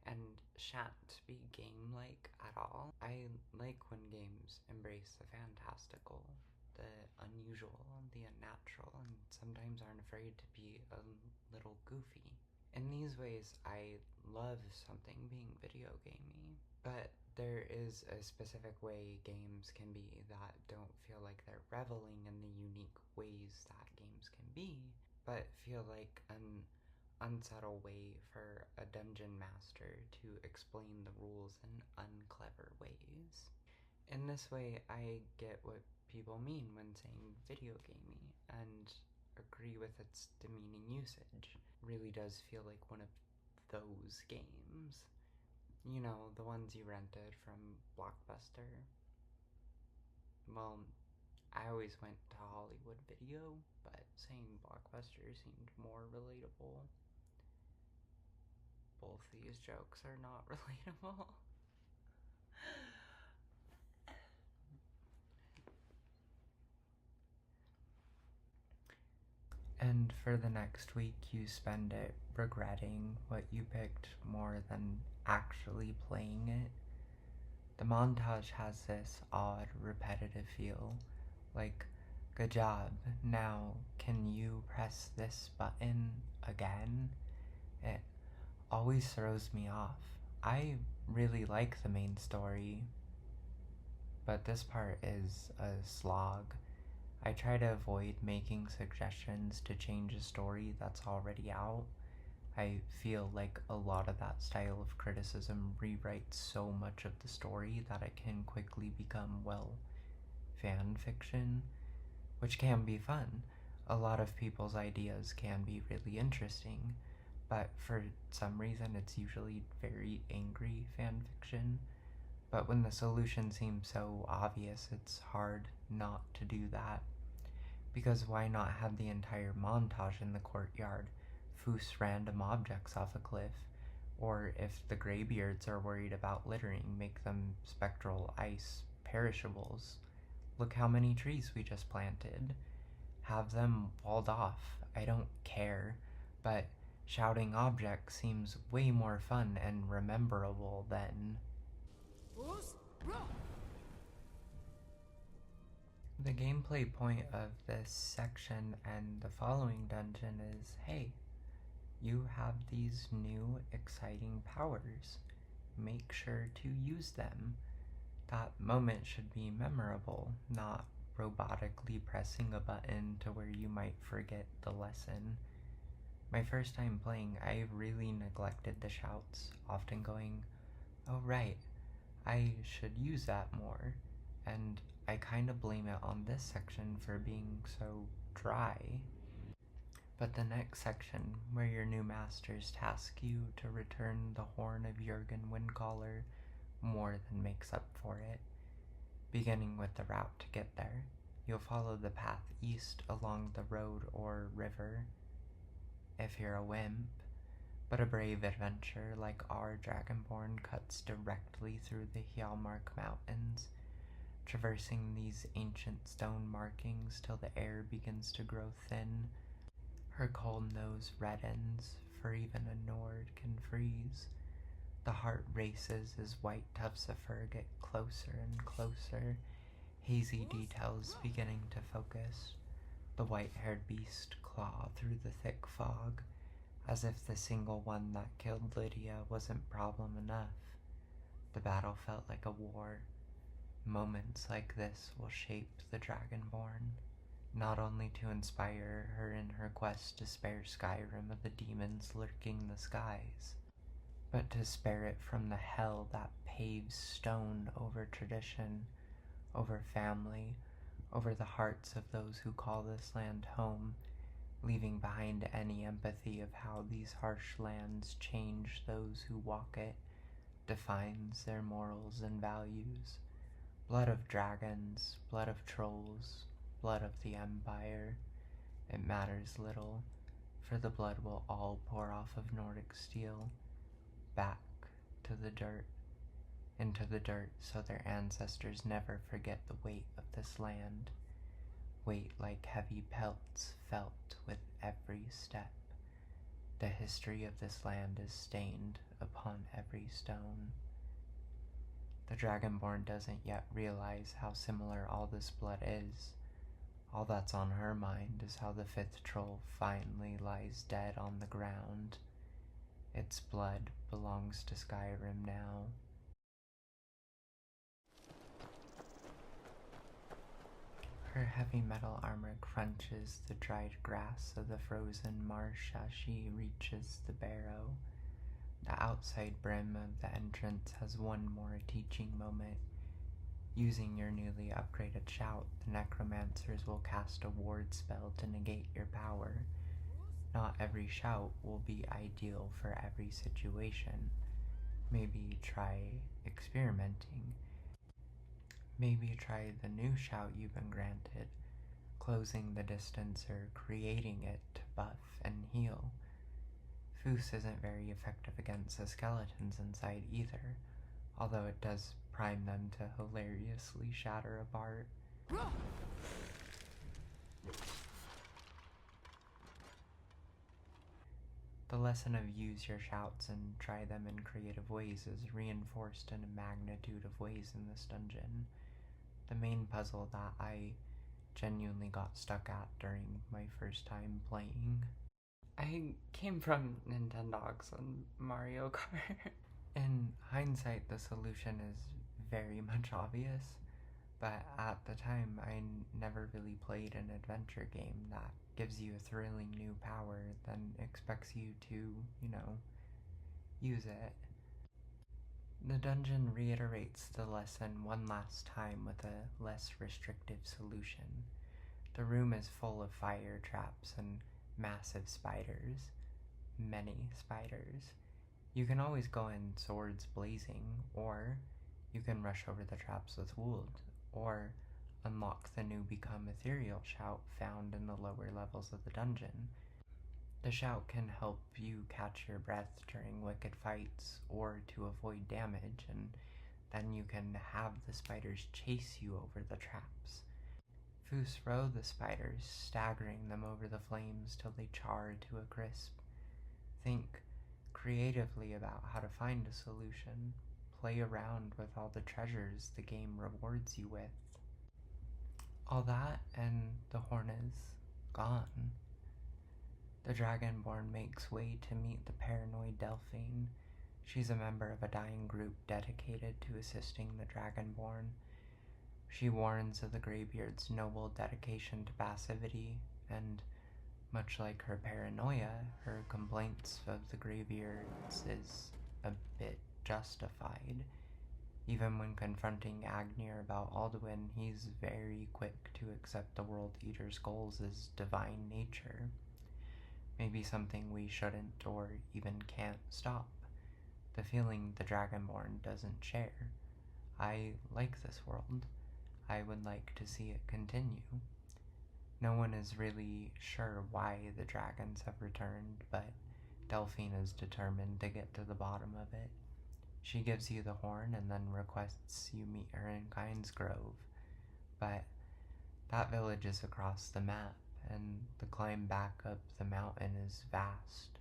and shan't be game-like at all. I like when games embrace the fantastical, the unusual, the unnatural, and sometimes aren't afraid to be a little goofy. In these ways, I love something being video gamey, but there is a specific way games can be that don't feel like they're reveling in the unique ways that games can be, but feel like an unsubtle way for a dungeon master to explain the rules in unclever ways. In this way, I get what people mean when saying video gamey, and agree with its demeaning usage. Really does feel like one of those games. You know, the ones you rented from Blockbuster. Well, I always went to Hollywood Video, but saying Blockbuster seemed more relatable. Both these jokes are not relatable. And for the next week, you spend it regretting what you picked more than actually playing it. The montage has this odd, repetitive feel, like, good job, now can you press this button again? It always throws me off. I really like the main story, but this part is a slog. I try to avoid making suggestions to change a story that's already out. I feel like a lot of that style of criticism rewrites so much of the story that it can quickly become, well, fan fiction, which can be fun. A lot of people's ideas can be really interesting, but for some reason it's usually very angry fanfiction. But when the solution seems so obvious, it's hard not to do that. Because why not have the entire montage in the courtyard foos random objects off a cliff? Or if the graybeards are worried about littering, make them spectral ice perishables. Look how many trees we just planted. Have them walled off. I don't care. But shouting objects seems way more fun and rememberable than... The gameplay point of this section and the following dungeon is, hey, you have these new exciting powers. Make sure to use them. That moment should be memorable, not robotically pressing a button to where you might forget the lesson. My first time playing, I really neglected the shouts, often going, oh right, I should use that more, and I kinda blame it on this section for being so dry. But the next section, where your new masters task you to return the horn of Jurgen Windcaller, more than makes up for it. Beginning with the route to get there, you'll follow the path east along the road or river, if you're a wimp, but a brave adventurer like our Dragonborn cuts directly through the Hjalmark Mountains, traversing these ancient stone markings till the air begins to grow thin. Her cold nose reddens, for even a Nord can freeze. The heart races as white tufts of fur get closer and closer, hazy details beginning to focus. The white-haired beast claw through the thick fog, as if the single one that killed Lydia wasn't problem enough. The battle felt like a war. Moments like this will shape the Dragonborn, not only to inspire her in her quest to spare Skyrim of the demons lurking the skies, but to spare it from the hell that paves stone over tradition, over family, over the hearts of those who call this land home, leaving behind any empathy of how these harsh lands change those who walk it, defines their morals and values. Blood of dragons, blood of trolls, blood of the Empire. It matters little, for the blood will all pour off of Nordic steel, back to the dirt, into the dirt so their ancestors never forget the weight of this land. Weight like heavy pelts felt with every step. The history of this land is stained upon every stone. The Dragonborn doesn't yet realize how similar all this blood is. All that's on her mind is how the fifth troll finally lies dead on the ground. Its blood belongs to Skyrim now. Her heavy metal armor crunches the dried grass of the frozen marsh as she reaches the barrow. The outside brim of the entrance has one more teaching moment. Using your newly upgraded shout, the necromancers will cast a ward spell to negate your power. Not every shout will be ideal for every situation. Maybe try experimenting. Maybe try the new shout you've been granted, closing the distance or creating it to buff and heal. Foos isn't very effective against the skeletons inside either, although it does prime them to hilariously shatter apart. The lesson of use your shouts and try them in creative ways is reinforced in a magnitude of ways in this dungeon. The main puzzle that I genuinely got stuck at during my first time playing. I came from Nintendogs and Mario Kart. In hindsight, the solution is very much obvious, but at the time I never really played an adventure game that gives you a thrilling new power, then expects you to, use it. The dungeon reiterates the lesson one last time with a less restrictive solution. The room is full of fire traps and massive spiders. Many spiders. You can always go in swords blazing, or you can rush over the traps with wood, or unlock the new Become Ethereal shout found in the lower levels of the dungeon. The shout can help you catch your breath during wicked fights or to avoid damage, and then you can have the spiders chase you over the traps. Foos row the spiders, staggering them over the flames till they char to a crisp. Think creatively about how to find a solution. Play around with all the treasures the game rewards you with. All that, and the horn is gone. The Dragonborn makes way to meet the paranoid Delphine. She's a member of a dying group dedicated to assisting the Dragonborn. She warns of the Greybeard's noble dedication to passivity, and much like her paranoia, her complaints of the Greybeards is a bit justified. Even when confronting Agnir about Alduin, he's very quick to accept the World Eater's goals as divine nature. Maybe something we shouldn't or even can't stop. The feeling the Dragonborn doesn't share. I like this world. I would like to see it continue. No one is really sure why the dragons have returned, but Delphine is determined to get to the bottom of it. She gives you the horn and then requests you meet her in Kyne's Grove, but that village is across the map, and the climb back up the mountain is vast.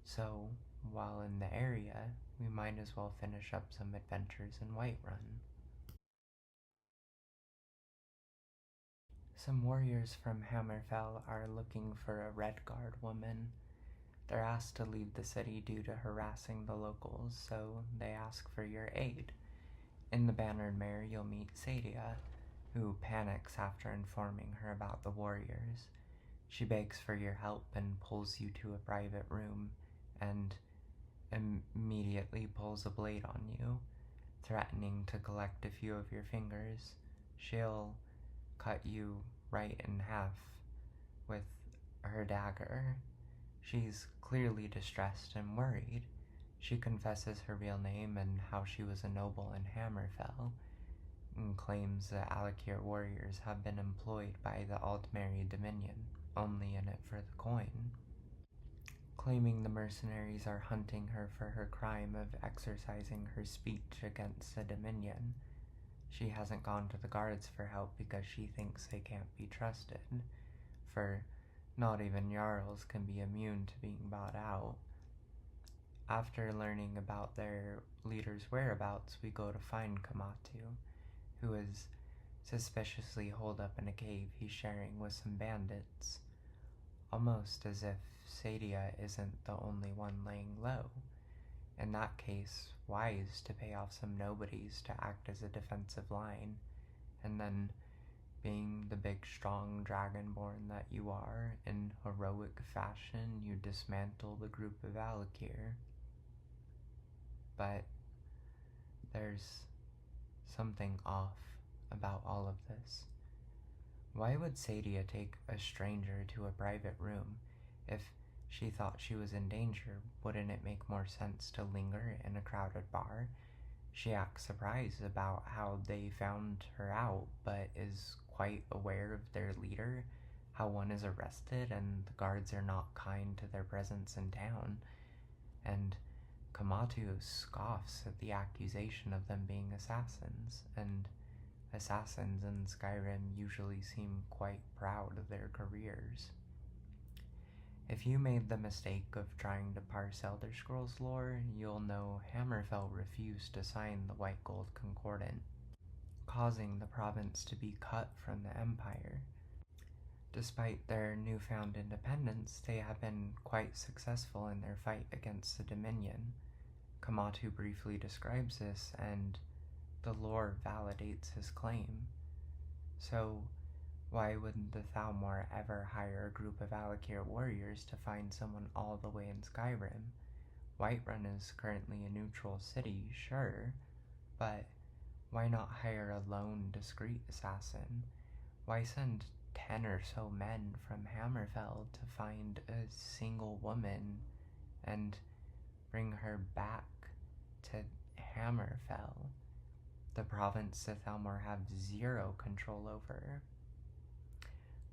So, while in the area, we might as well finish up some adventures in Whiterun. Some warriors from Hammerfell are looking for a Redguard woman. They're asked to leave the city due to harassing the locals, so they ask for your aid. In the Bannered Mare, you'll meet Sadia, who panics after informing her about the warriors. She begs for your help and pulls you to a private room, and immediately pulls a blade on you, threatening to collect a few of your fingers. She'll cut you right in half with her dagger. She's clearly distressed and worried. She confesses her real name and how she was a noble in Hammerfell, and claims the Alakir warriors have been employed by the Altmerry Dominion, only in it for the coin. Claiming the mercenaries are hunting her for her crime of exercising her speech against the Dominion. She hasn't gone to the guards for help because she thinks they can't be trusted, for not even Jarls can be immune to being bought out. After learning about their leader's whereabouts, we go to find Kamatu, who is suspiciously holed up in a cave he's sharing with some bandits, almost as if Sadia isn't the only one laying low. In that case, wise to pay off some nobodies to act as a defensive line, and then, being the big strong dragonborn that you are, in heroic fashion you dismantle the group of Alakir. But there's something off about all of this. Why would Sadia take a stranger to a private room? If she thought she was in danger, wouldn't it make more sense to linger in a crowded bar? She acts surprised about how they found her out, but is quite aware of their leader, how one is arrested, and the guards are not kind to their presence in town. And Kamatu scoffs at the accusation of them being assassins, and assassins in Skyrim usually seem quite proud of their careers. If you made the mistake of trying to parse Elder Scrolls lore, you'll know Hammerfell refused to sign the White Gold Concordant, causing the province to be cut from the Empire. Despite their newfound independence, they have been quite successful in their fight against the Dominion. Kamatu briefly describes this, and the lore validates his claim. So, why wouldn't the Thalmor ever hire a group of Alakir warriors to find someone all the way in Skyrim? Whiterun is currently a neutral city, sure, but why not hire a lone, discreet assassin? Why send 10 or so men from Hammerfell to find a single woman and bring her back to Hammerfell, the province the Thalmor have zero control over.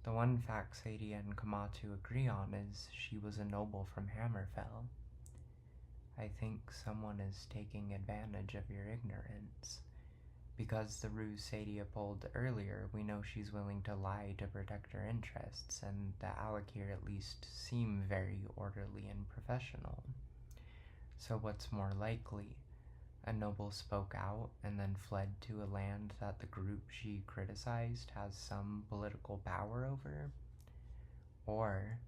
The one fact Sadie and Kamatu agree on is she was a noble from Hammerfell. I think someone is taking advantage of your ignorance. Because the ruse Sadie pulled earlier, we know she's willing to lie to protect her interests, and the Alakir at least seem very orderly and professional. So what's more likely? A noble spoke out and then fled to a land that the group she criticized has some political power over? Or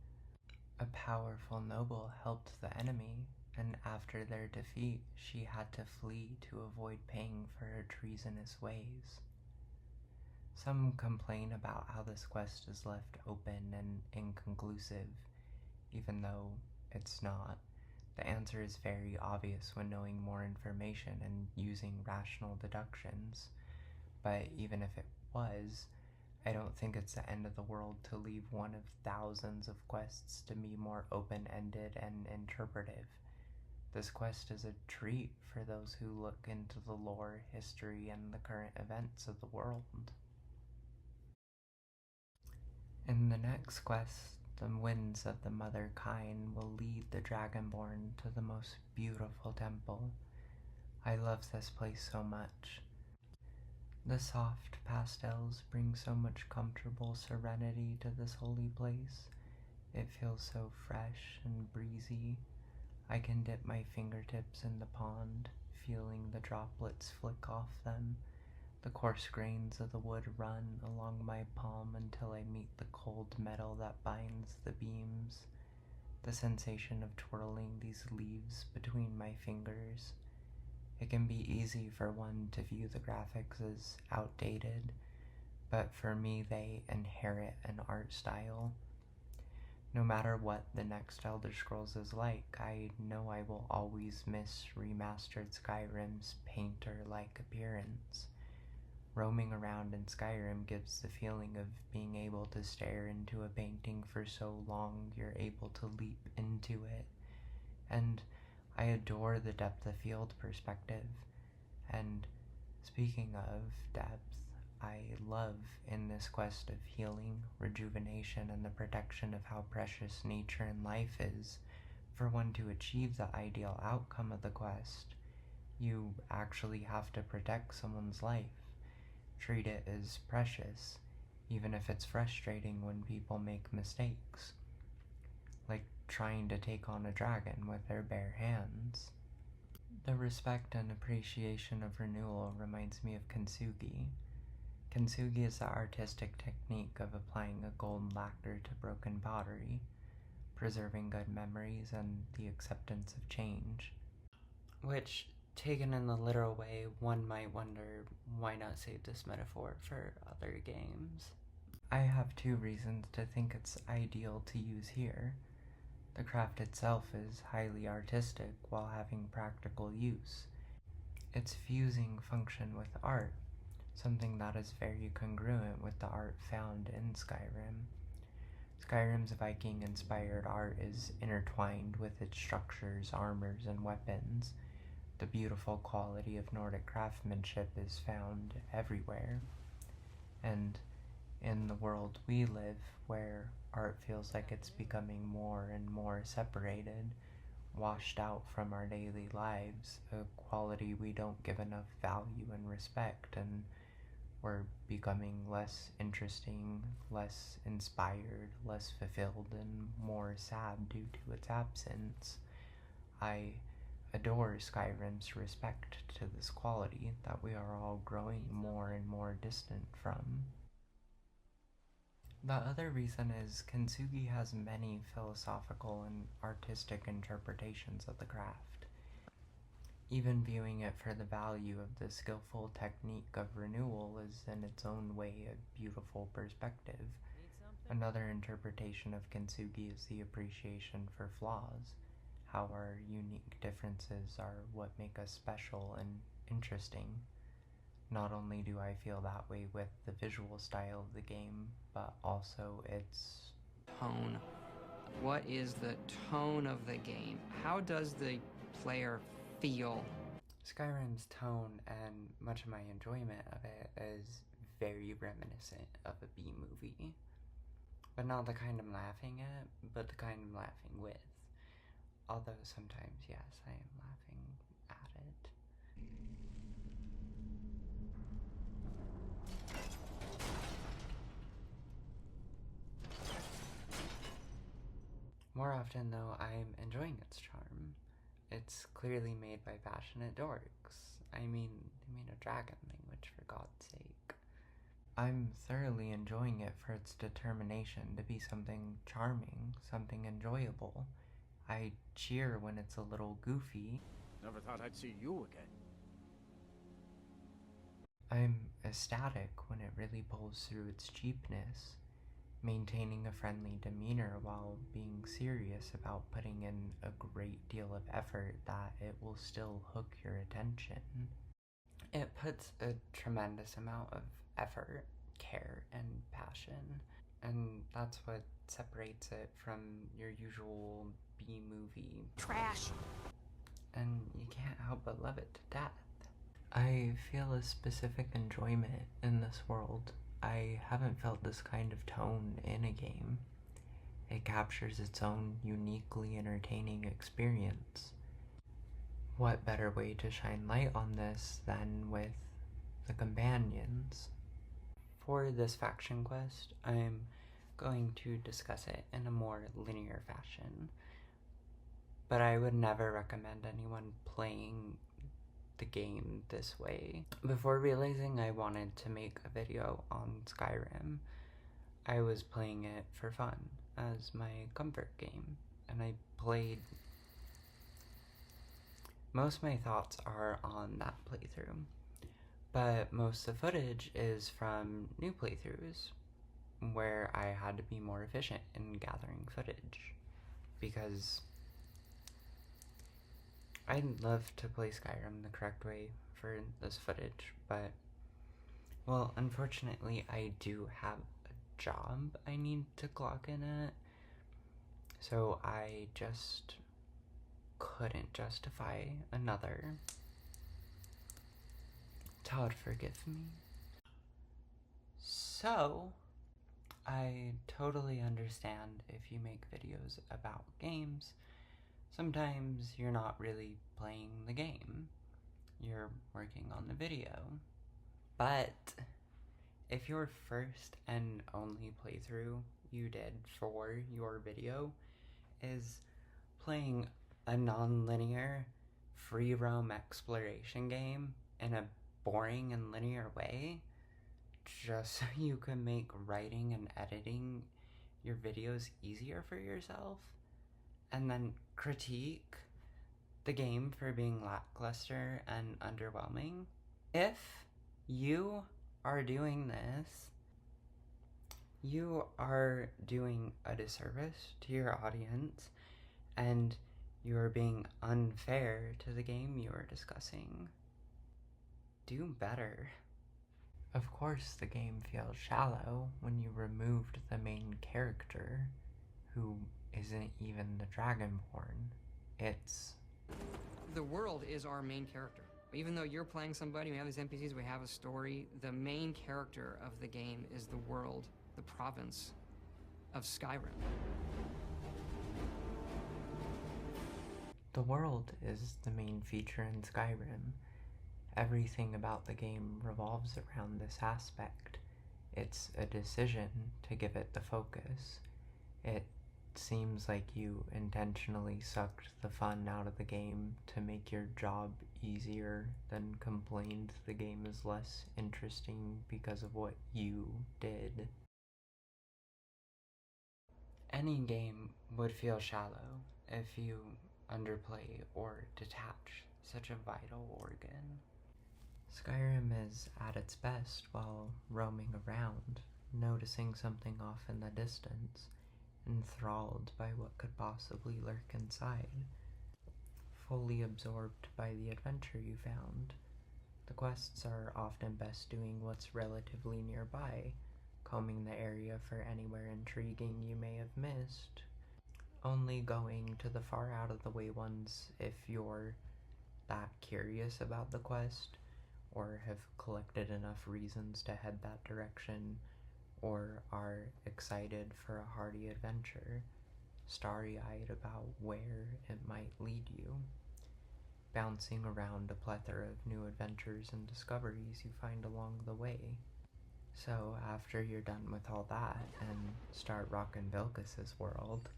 a powerful noble helped the enemy, and after their defeat, she had to flee to avoid paying for her treasonous ways. Some complain about how this quest is left open and inconclusive, even though it's not. The answer is very obvious when knowing more information and using rational deductions. But even if it was, I don't think it's the end of the world to leave one of thousands of quests to be more open-ended and interpretive. This quest is a treat for those who look into the lore, history, and the current events of the world. In the next quest, the winds of the Mother Kine will lead the Dragonborn to the most beautiful temple. I love this place so much. The soft pastels bring so much comfortable serenity to this holy place. It feels so fresh and breezy. I can dip my fingertips in the pond, feeling the droplets flick off them. The coarse grains of the wood run along my palm until I meet the cold metal that binds the beams. The sensation of twirling these leaves between my fingers. It can be easy for one to view the graphics as outdated, but for me they inherit an art style. No matter what the next Elder Scrolls is like, I know I will always miss remastered Skyrim's painter-like appearance. Roaming around in Skyrim gives the feeling of being able to stare into a painting for so long you're able to leap into it. And I adore the depth of field perspective. And speaking of depth, I love in this quest of healing, rejuvenation, and the protection of how precious nature and life is. For one to achieve the ideal outcome of the quest, you actually have to protect someone's life. Treat it as precious, even if it's frustrating when people make mistakes. Like trying to take on a dragon with their bare hands. The respect and appreciation of renewal reminds me of kintsugi. Kintsugi is the artistic technique of applying a gold lacquer to broken pottery, preserving good memories and the acceptance of change. Which, taken in the literal way, one might wonder, why not save this metaphor for other games? I have two reasons to think it's ideal to use here. The craft itself is highly artistic while having practical use. It's fusing function with art, something that is very congruent with the art found in Skyrim. Skyrim's Viking-inspired art is intertwined with its structures, armors, and weapons. The beautiful quality of Nordic craftsmanship is found everywhere. And in the world we live, where art feels like it's becoming more and more separated, washed out from our daily lives, a quality we don't give enough value and respect, and we're becoming less interesting, less inspired, less fulfilled, and more sad due to its absence. I adore Skyrim's respect to this quality that we are all growing more and more distant from. The other reason is kintsugi has many philosophical and artistic interpretations of the craft. Even viewing it for the value of the skillful technique of renewal is in its own way a beautiful perspective. Another interpretation of kintsugi is the appreciation for flaws, how our unique differences are what make us special and interesting. not only do I feel that way with the visual style of the game, but also its tone. What is the tone of the game? How does the player feel? Skyrim's tone and much of my enjoyment of it is very reminiscent of a B-movie. But not the kind I'm laughing at, but the kind I'm laughing with. Although sometimes, yes, I am laughing at it. More often, though, I'm enjoying its charm. It's clearly made by passionate dorks. I mean, they made a dragon language, for God's sake. I'm thoroughly enjoying it for its determination to be something charming, something enjoyable. I cheer when it's a little goofy. Never thought I'd see you again. I'm ecstatic when it really pulls through its cheapness, maintaining a friendly demeanor while being serious about putting in a great deal of effort that it will still hook your attention. It puts a tremendous amount of effort, care, and passion, and that's what separates it from your usual B-movie Trash. and you can't help but love it to death. I feel a specific enjoyment in this world. I haven't felt this kind of tone in a game. It captures its own uniquely entertaining experience. What better way to shine light on this than with the companions? For this faction quest, I'm going to discuss it in a more linear fashion, but I would never recommend anyone playing the game this way. Before realizing I wanted to make a video on Skyrim, I was playing it for fun as my comfort game, and I played. Most of my thoughts are on that playthrough, but most of the footage is from new playthroughs where I had to be more efficient in gathering footage, because I'd love to play Skyrim the correct way for this footage, but, well, unfortunately I do have a job I need to clock in at, so I just couldn't justify another. Todd, forgive me. So, I totally understand if you make videos about games. Sometimes you're not really playing the game, you're working on the video. But if your first and only playthrough you did for your video is playing a non-linear free roam exploration game in a boring and linear way, just so you can make writing and editing your videos easier for yourself, and then critique the game for being lackluster and underwhelming. If you are doing this, you are doing a disservice to your audience, and you are being unfair to the game you are discussing. Do better. Of course, the game feels shallow when you removed the main character, who isn't even the Dragonborn. It's... The world is our main character. Even though you're playing somebody, we have these NPCs, we have a story, the main character of the game is the world, the province of Skyrim. The world is the main feature in Skyrim. Everything about the game revolves around this aspect. It's a decision to give it the focus. It seems like you intentionally sucked the fun out of the game to make your job easier, then complained the game is less interesting because of what you did. Any game would feel shallow if you underplay or detach such a vital organ. Skyrim is at its best while roaming around, noticing something off in the distance, enthralled by what could possibly lurk inside, fully absorbed by the adventure you found, The quests are often best doing what's relatively nearby, combing the area for anywhere intriguing you may have missed, only going to the far out of the way ones if you're that curious about the quest, or have collected enough reasons to head that direction, or are excited for a hearty adventure, starry-eyed about where it might lead you, bouncing around a plethora of new adventures and discoveries you find along the way. So after you're done with all that and start rockin' Vilkas's world,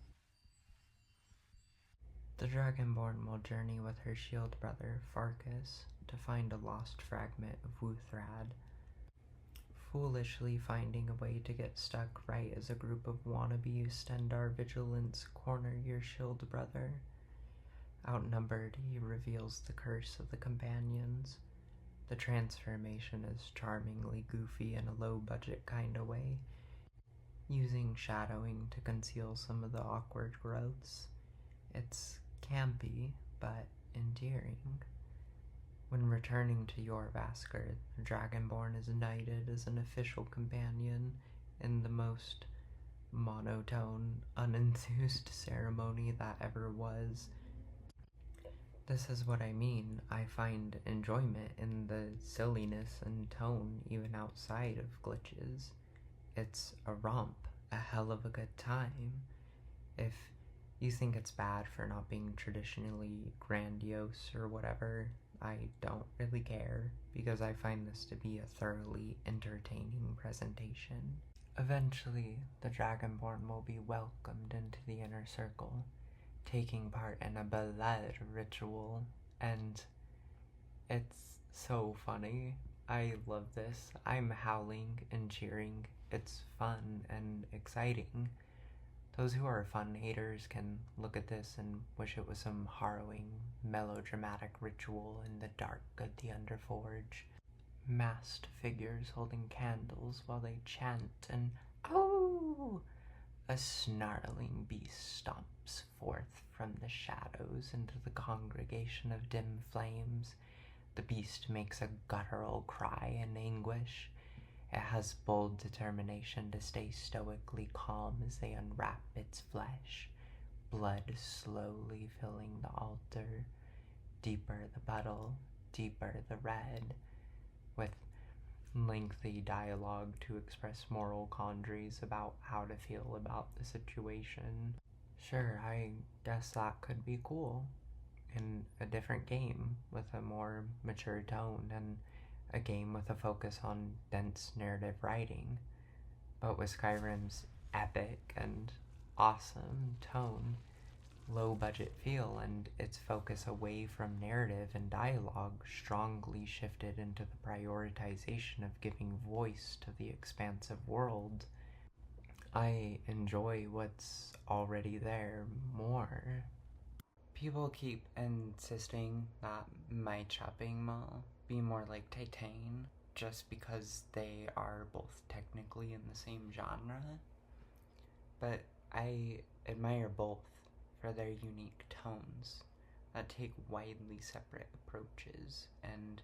the Dragonborn will journey with her shield brother, Farkas, to find a lost fragment of Wuthrad, foolishly finding a way to get stuck right as a group of wannabe Stendar vigilants corner your shield brother. Outnumbered, he reveals the curse of the companions. The transformation is charmingly goofy in a low-budget kind of way, using shadowing to conceal some of the awkward growths. It's campy, but endearing. When returning to Jorvaskr, the Dragonborn is knighted as an official companion in the most monotone, unenthused ceremony that ever was. This is what I mean. I find enjoyment in the silliness and tone even outside of glitches. It's a romp, a hell of a good time. If you think it's bad for not being traditionally grandiose or whatever, I don't really care, because I find this to be a thoroughly entertaining presentation. Eventually, the Dragonborn will be welcomed into the inner circle, taking part in a blood ritual, and it's so funny. I love this. I'm howling and cheering. It's fun and exciting. Those who are fun haters can look at this and wish it was some harrowing, melodramatic ritual in the dark of the Underforge. Masked figures holding candles while they chant and "Oh!" A snarling beast stomps forth from the shadows into the congregation of dim flames. The beast makes a guttural cry in anguish. It has bold determination to stay stoically calm as they unwrap its flesh, blood slowly filling the altar. Deeper the puddle, deeper the red, with lengthy dialogue to express moral quandaries about how to feel about the situation. Sure, I guess that could be cool in a different game with a more mature tone and a game with a focus on dense narrative writing. But with Skyrim's epic and awesome tone, low budget feel, and its focus away from narrative and dialogue strongly shifted into the prioritization of giving voice to the expansive world, I enjoy what's already there more. People keep insisting that my chopping will be more like Titan, just because they are both technically in the same genre. But I admire both for their unique tones that take widely separate approaches and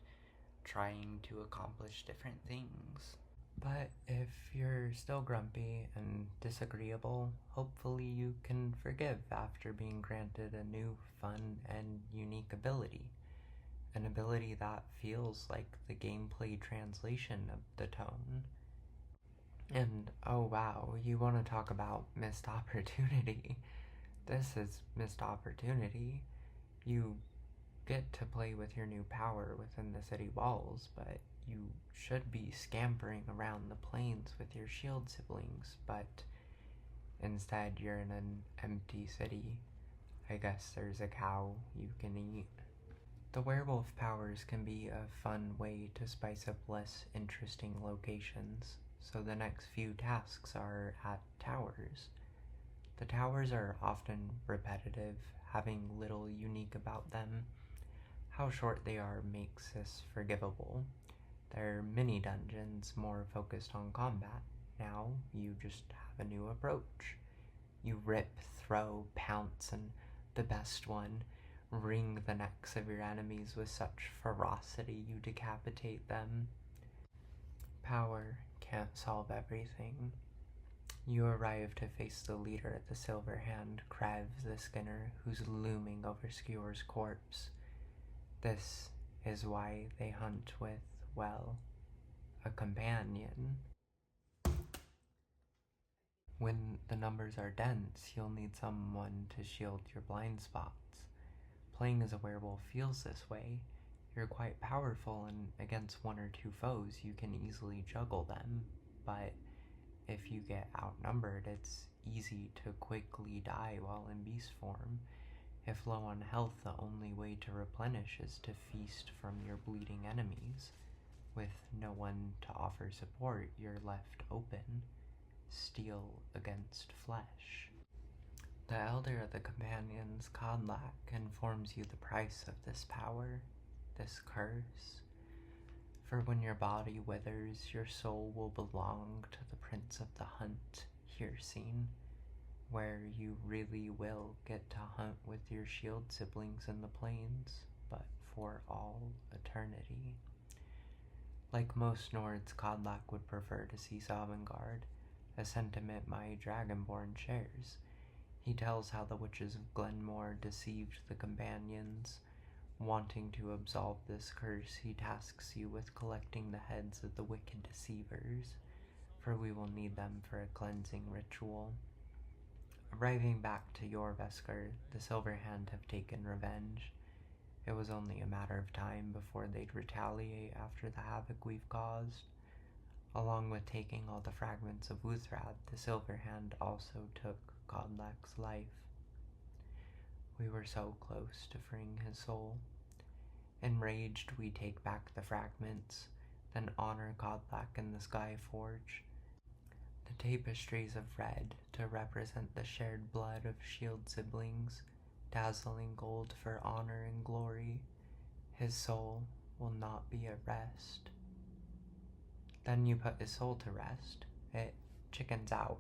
trying to accomplish different things. But if you're still grumpy and disagreeable, hopefully you can forgive after being granted a new, fun, and unique ability. An ability that feels like the gameplay translation of the tone. And oh wow, you want to talk about missed opportunity. This is missed opportunity. You get to play with your new power within the city walls, but you should be scampering around the plains with your shield siblings, but instead you're in an empty city. I guess there's a cow you can eat. The werewolf powers can be a fun way to spice up less interesting locations, so the next few tasks are at towers. The towers are often repetitive, having little unique about them. How short they are makes this forgivable. They're mini dungeons more focused on combat. Now you just have a new approach. You rip, throw, pounce, and the best one, wring the necks of your enemies with such ferocity you decapitate them. Power can't solve everything. You arrive to face the leader of the Silver Hand, Krev the Skinner, who's looming over Skewer's corpse. This is why they hunt with, well, a companion. When the numbers are dense, you'll need someone to shield your blind spots. Playing as a werewolf feels this way. You're quite powerful, and against one or two foes you can easily juggle them, but if you get outnumbered, it's easy to quickly die while in beast form. If low on health, the only way to replenish is to feast from your bleeding enemies. With no one to offer support, you're left open. Steel against flesh. The elder of the companions, Kodlak, informs you the price of this power, this curse. For when your body withers, your soul will belong to the Prince of the Hunt, Hircine, where you really will get to hunt with your shield siblings in the plains, but for all eternity. Like most Nords, Kodlak would prefer to see Sovngarde, a sentiment my Dragonborn shares. He tells how the witches of Glenmore deceived the companions. Wanting to absolve this curse, he tasks you with collecting the heads of the wicked deceivers, for we will need them for a cleansing ritual. Arriving back to Jorrvaskr, the Silverhand have taken revenge. It was only a matter of time before they'd retaliate after the havoc we've caused. Along with taking all the fragments of Uthrad, the Silverhand also took Kodlak's life. We were so close to freeing his soul. Enraged, we take back the fragments, then honor Kodlak in the Skyforge. The tapestries of red to represent the shared blood of shield siblings, dazzling gold for honor and glory. His soul will not be at rest. Then you put his soul to rest. It chickens out,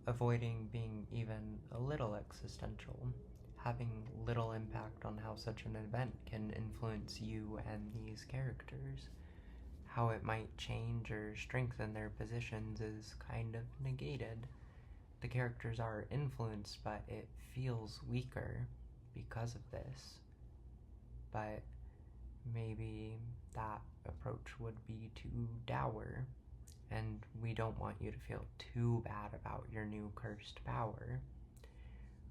avoiding being even a little existential, having little impact on how such an event can influence you and these characters. How it might change or strengthen their positions is kind of negated. The characters are influenced, but it feels weaker because of this. But maybe that approach would be too dour, and we don't want you to feel too bad about your new cursed power.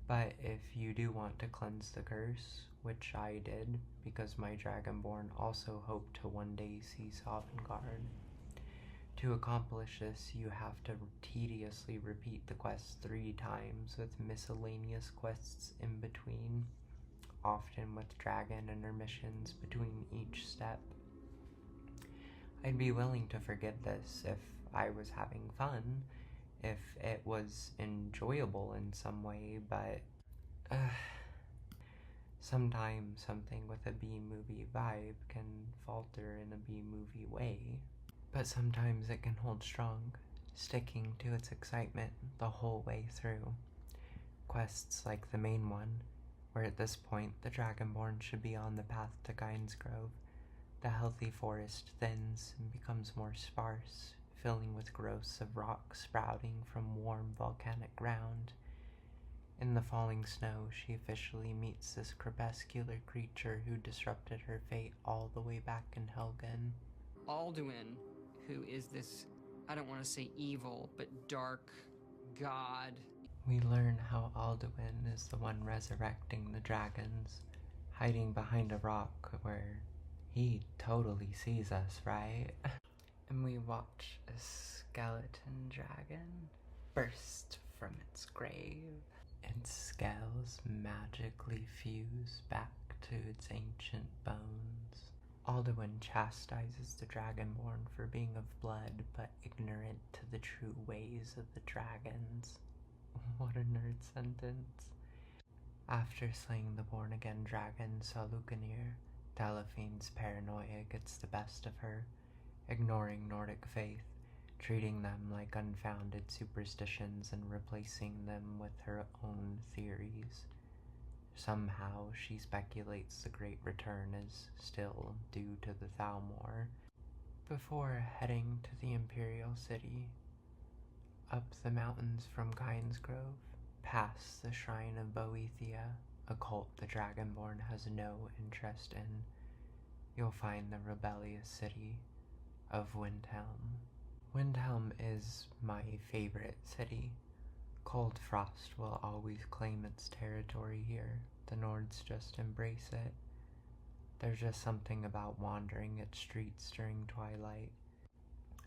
But if you do want to cleanse the curse, which I did, because my Dragonborn also hope to one day see Sovngarde, to accomplish this you have to tediously repeat the quest 3 times with miscellaneous quests in between, often with dragon intermissions between each step. I'd be willing to forgive this if I was having fun, if it was enjoyable in some way, but sometimes something with a B-movie vibe can falter in a B-movie way. But sometimes it can hold strong, sticking to its excitement the whole way through. Quests like the main one, where at this point the Dragonborn should be on the path to Gainsgrove. The healthy forest thins and becomes more sparse, filling with growths of rock sprouting from warm volcanic ground. In the falling snow, she officially meets this crepuscular creature who disrupted her fate all the way back in Helgen. Alduin, who is this, I don't want to say evil, but dark god. We learn how Alduin is the one resurrecting the dragons, hiding behind a rock where he totally sees us, right? And we watch a skeleton dragon burst from its grave. Its scales magically fuse back to its ancient bones. Alduin chastises the Dragonborn for being of blood but ignorant to the true ways of the dragons. What a nerd sentence. After slaying the born-again dragon Salukanir, Delphine's paranoia gets the best of her, ignoring Nordic faith, treating them like unfounded superstitions and replacing them with her own theories. Somehow she speculates the Great Return is still due to the Thalmor, before heading to the Imperial City, up the mountains from Kynes Grove, past the shrine of Boethia, a cult the Dragonborn has no interest in, you'll find the rebellious city of Windhelm. Windhelm is my favorite city. Cold frost will always claim its territory here. The Nords just embrace it. There's just something about wandering its streets during twilight,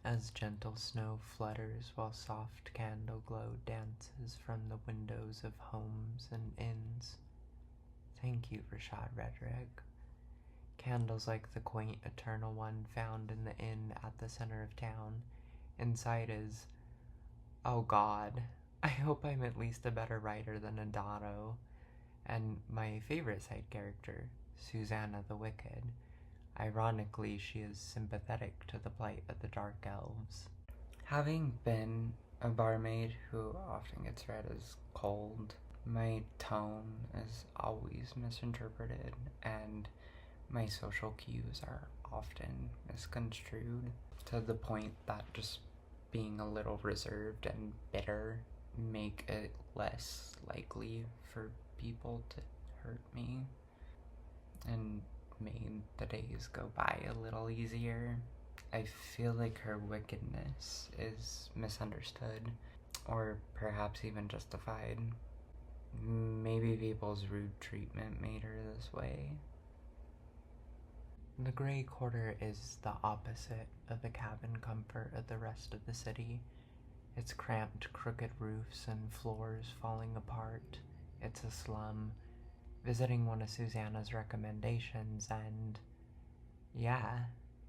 as gentle snow flutters while soft candle glow dances from the windows of homes and inns. Thank you, Rashad Redrick. Candles like the quaint eternal one found in the inn at the center of town. Inside is, oh god, I hope I'm at least a better writer than Adaro. And my favorite side character, Susanna the Wicked. Ironically, she is sympathetic to the plight of the Dark Elves. Having been a barmaid who often gets read as cold, my tone is always misinterpreted, and my social cues are often misconstrued, to the point that just being a little reserved and bitter make it less likely for people to hurt me, and made the days go by a little easier. I feel like her wickedness is misunderstood, or perhaps even justified. Maybe people's rude treatment made her this way. The Grey Quarter is the opposite of the cabin comfort of the rest of the city. Its cramped, crooked roofs and floors falling apart. It's a slum. Visiting one of Susanna's recommendations, and yeah,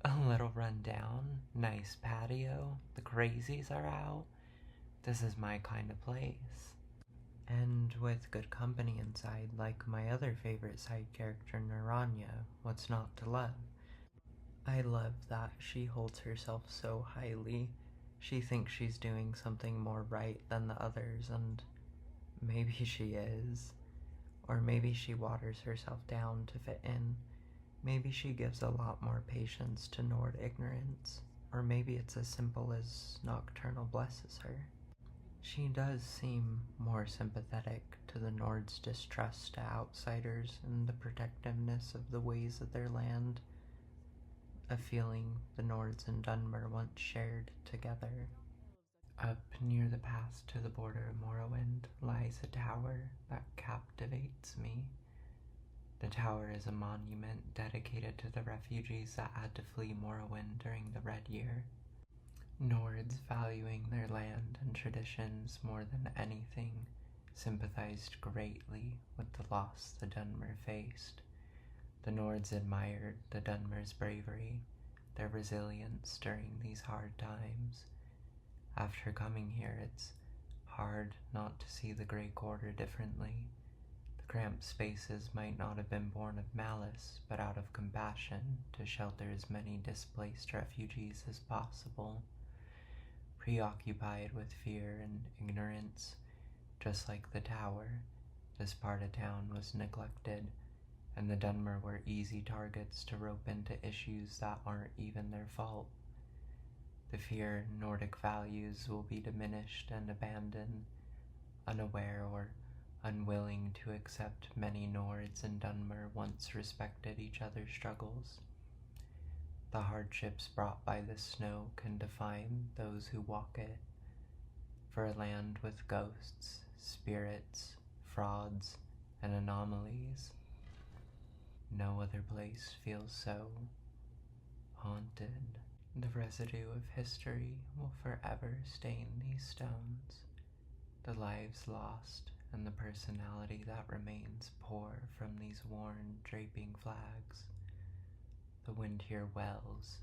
a little rundown, nice patio, the crazies are out. This is my kind of place. And with good company inside, like my other favorite side character, Naranya, what's not to love? I love that she holds herself so highly. She thinks she's doing something more right than the others, and maybe she is. Or maybe she waters herself down to fit in. Maybe she gives a lot more patience to Nord ignorance. Or maybe it's as simple as Nocturnal blesses her. She does seem more sympathetic to the Nord's distrust to outsiders and the protectiveness of the ways of their land, a feeling the Nords and Dunmer once shared together. Up near the pass to the border of Morrowind lies a tower that captivates me. The tower is a monument dedicated to the refugees that had to flee Morrowind during the Red Year. Nords, valuing their land and traditions more than anything, sympathized greatly with the loss the Dunmer faced. The Nords admired the Dunmer's bravery, their resilience during these hard times. After coming here, it's hard not to see the Grey Quarter differently. The cramped spaces might not have been born of malice, but out of compassion to shelter as many displaced refugees as possible. Preoccupied with fear and ignorance, just like the tower, this part of town was neglected, and the Dunmer were easy targets to rope into issues that aren't even their fault. The fear Nordic values will be diminished and abandoned, unaware or unwilling to accept many Nords and Dunmer once respected each other's struggles. The hardships brought by the snow can define those who walk it. For a land with ghosts, spirits, frauds, and anomalies, no other place feels so haunted. The residue of history will forever stain these stones. The lives lost and the personality that remains pour from these worn, draping flags. The wind here wails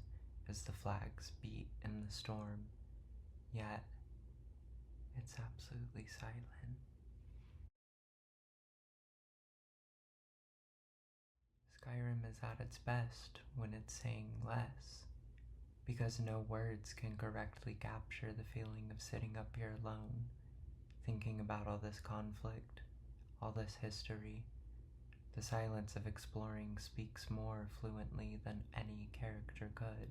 as the flags beat in the storm, yet it's absolutely silent. Skyrim is at its best when it's saying less, because no words can correctly capture the feeling of sitting up here alone, thinking about all this conflict, all this history, The silence of exploring speaks more fluently than any character could.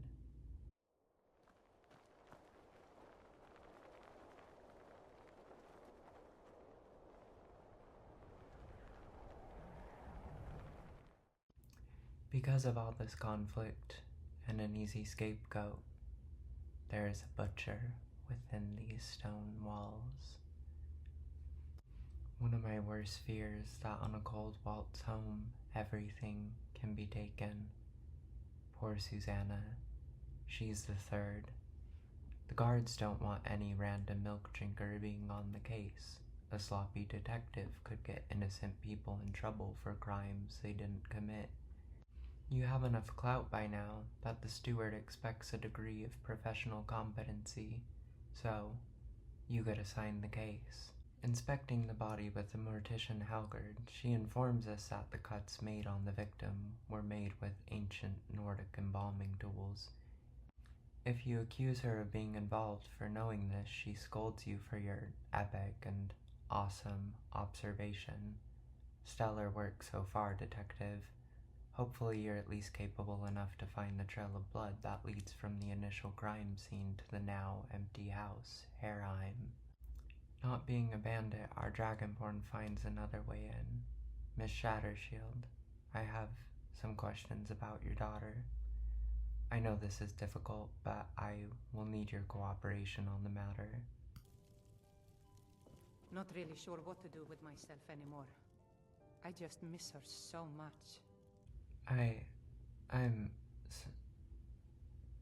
Because of all this conflict and an easy scapegoat, there is a butcher within these stone walls. One of my worst fears that on a cold waltz home, everything can be taken. Poor Susanna, she's the third. The guards don't want any random milk drinker being on the case. A sloppy detective could get innocent people in trouble for crimes they didn't commit. You have enough clout by now that the steward expects a degree of professional competency, so you get assigned the case. Inspecting the body with the mortician Halgard, she informs us that the cuts made on the victim were made with ancient Nordic embalming tools. If you accuse her of being involved for knowing this, she scolds you for your epic and awesome observation. Stellar work so far, detective. Hopefully you're at least capable enough to find the trail of blood that leads from the initial crime scene to the now empty house, Herheim. Not being a bandit, our Dragonborn finds another way in. Miss Shattershield, I have some questions about your daughter. I know this is difficult, but I will need your cooperation on the matter. Not really sure what to do with myself anymore. I just miss her so much.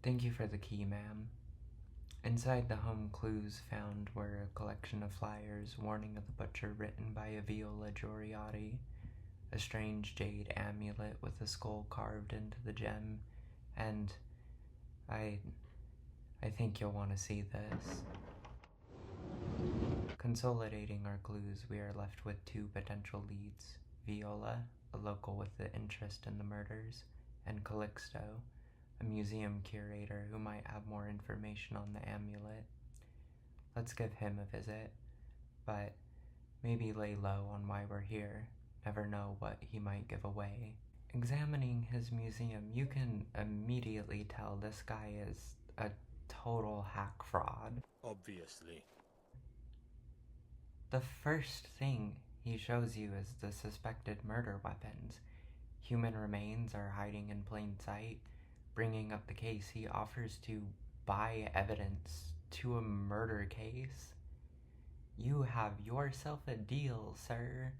Thank you for the key, ma'am. Inside the home, clues found were a collection of flyers warning of the butcher written by a Viola Gioriotti, a strange jade amulet with a skull carved into the gem, and I think you'll want to see this. Consolidating our clues, we are left with two potential leads: Viola, a local with an interest in the murders, and Calixto, a museum curator who might have more information on the amulet. Let's give him a visit, but maybe lay low on why we're here. Never know what he might give away. Examining his museum, you can immediately tell this guy is a total hack fraud. Obviously. The first thing he shows you is the suspected murder weapons. Human remains are hiding in plain sight. Bringing up the case, he offers to buy evidence to a murder case. You have yourself a deal, sir.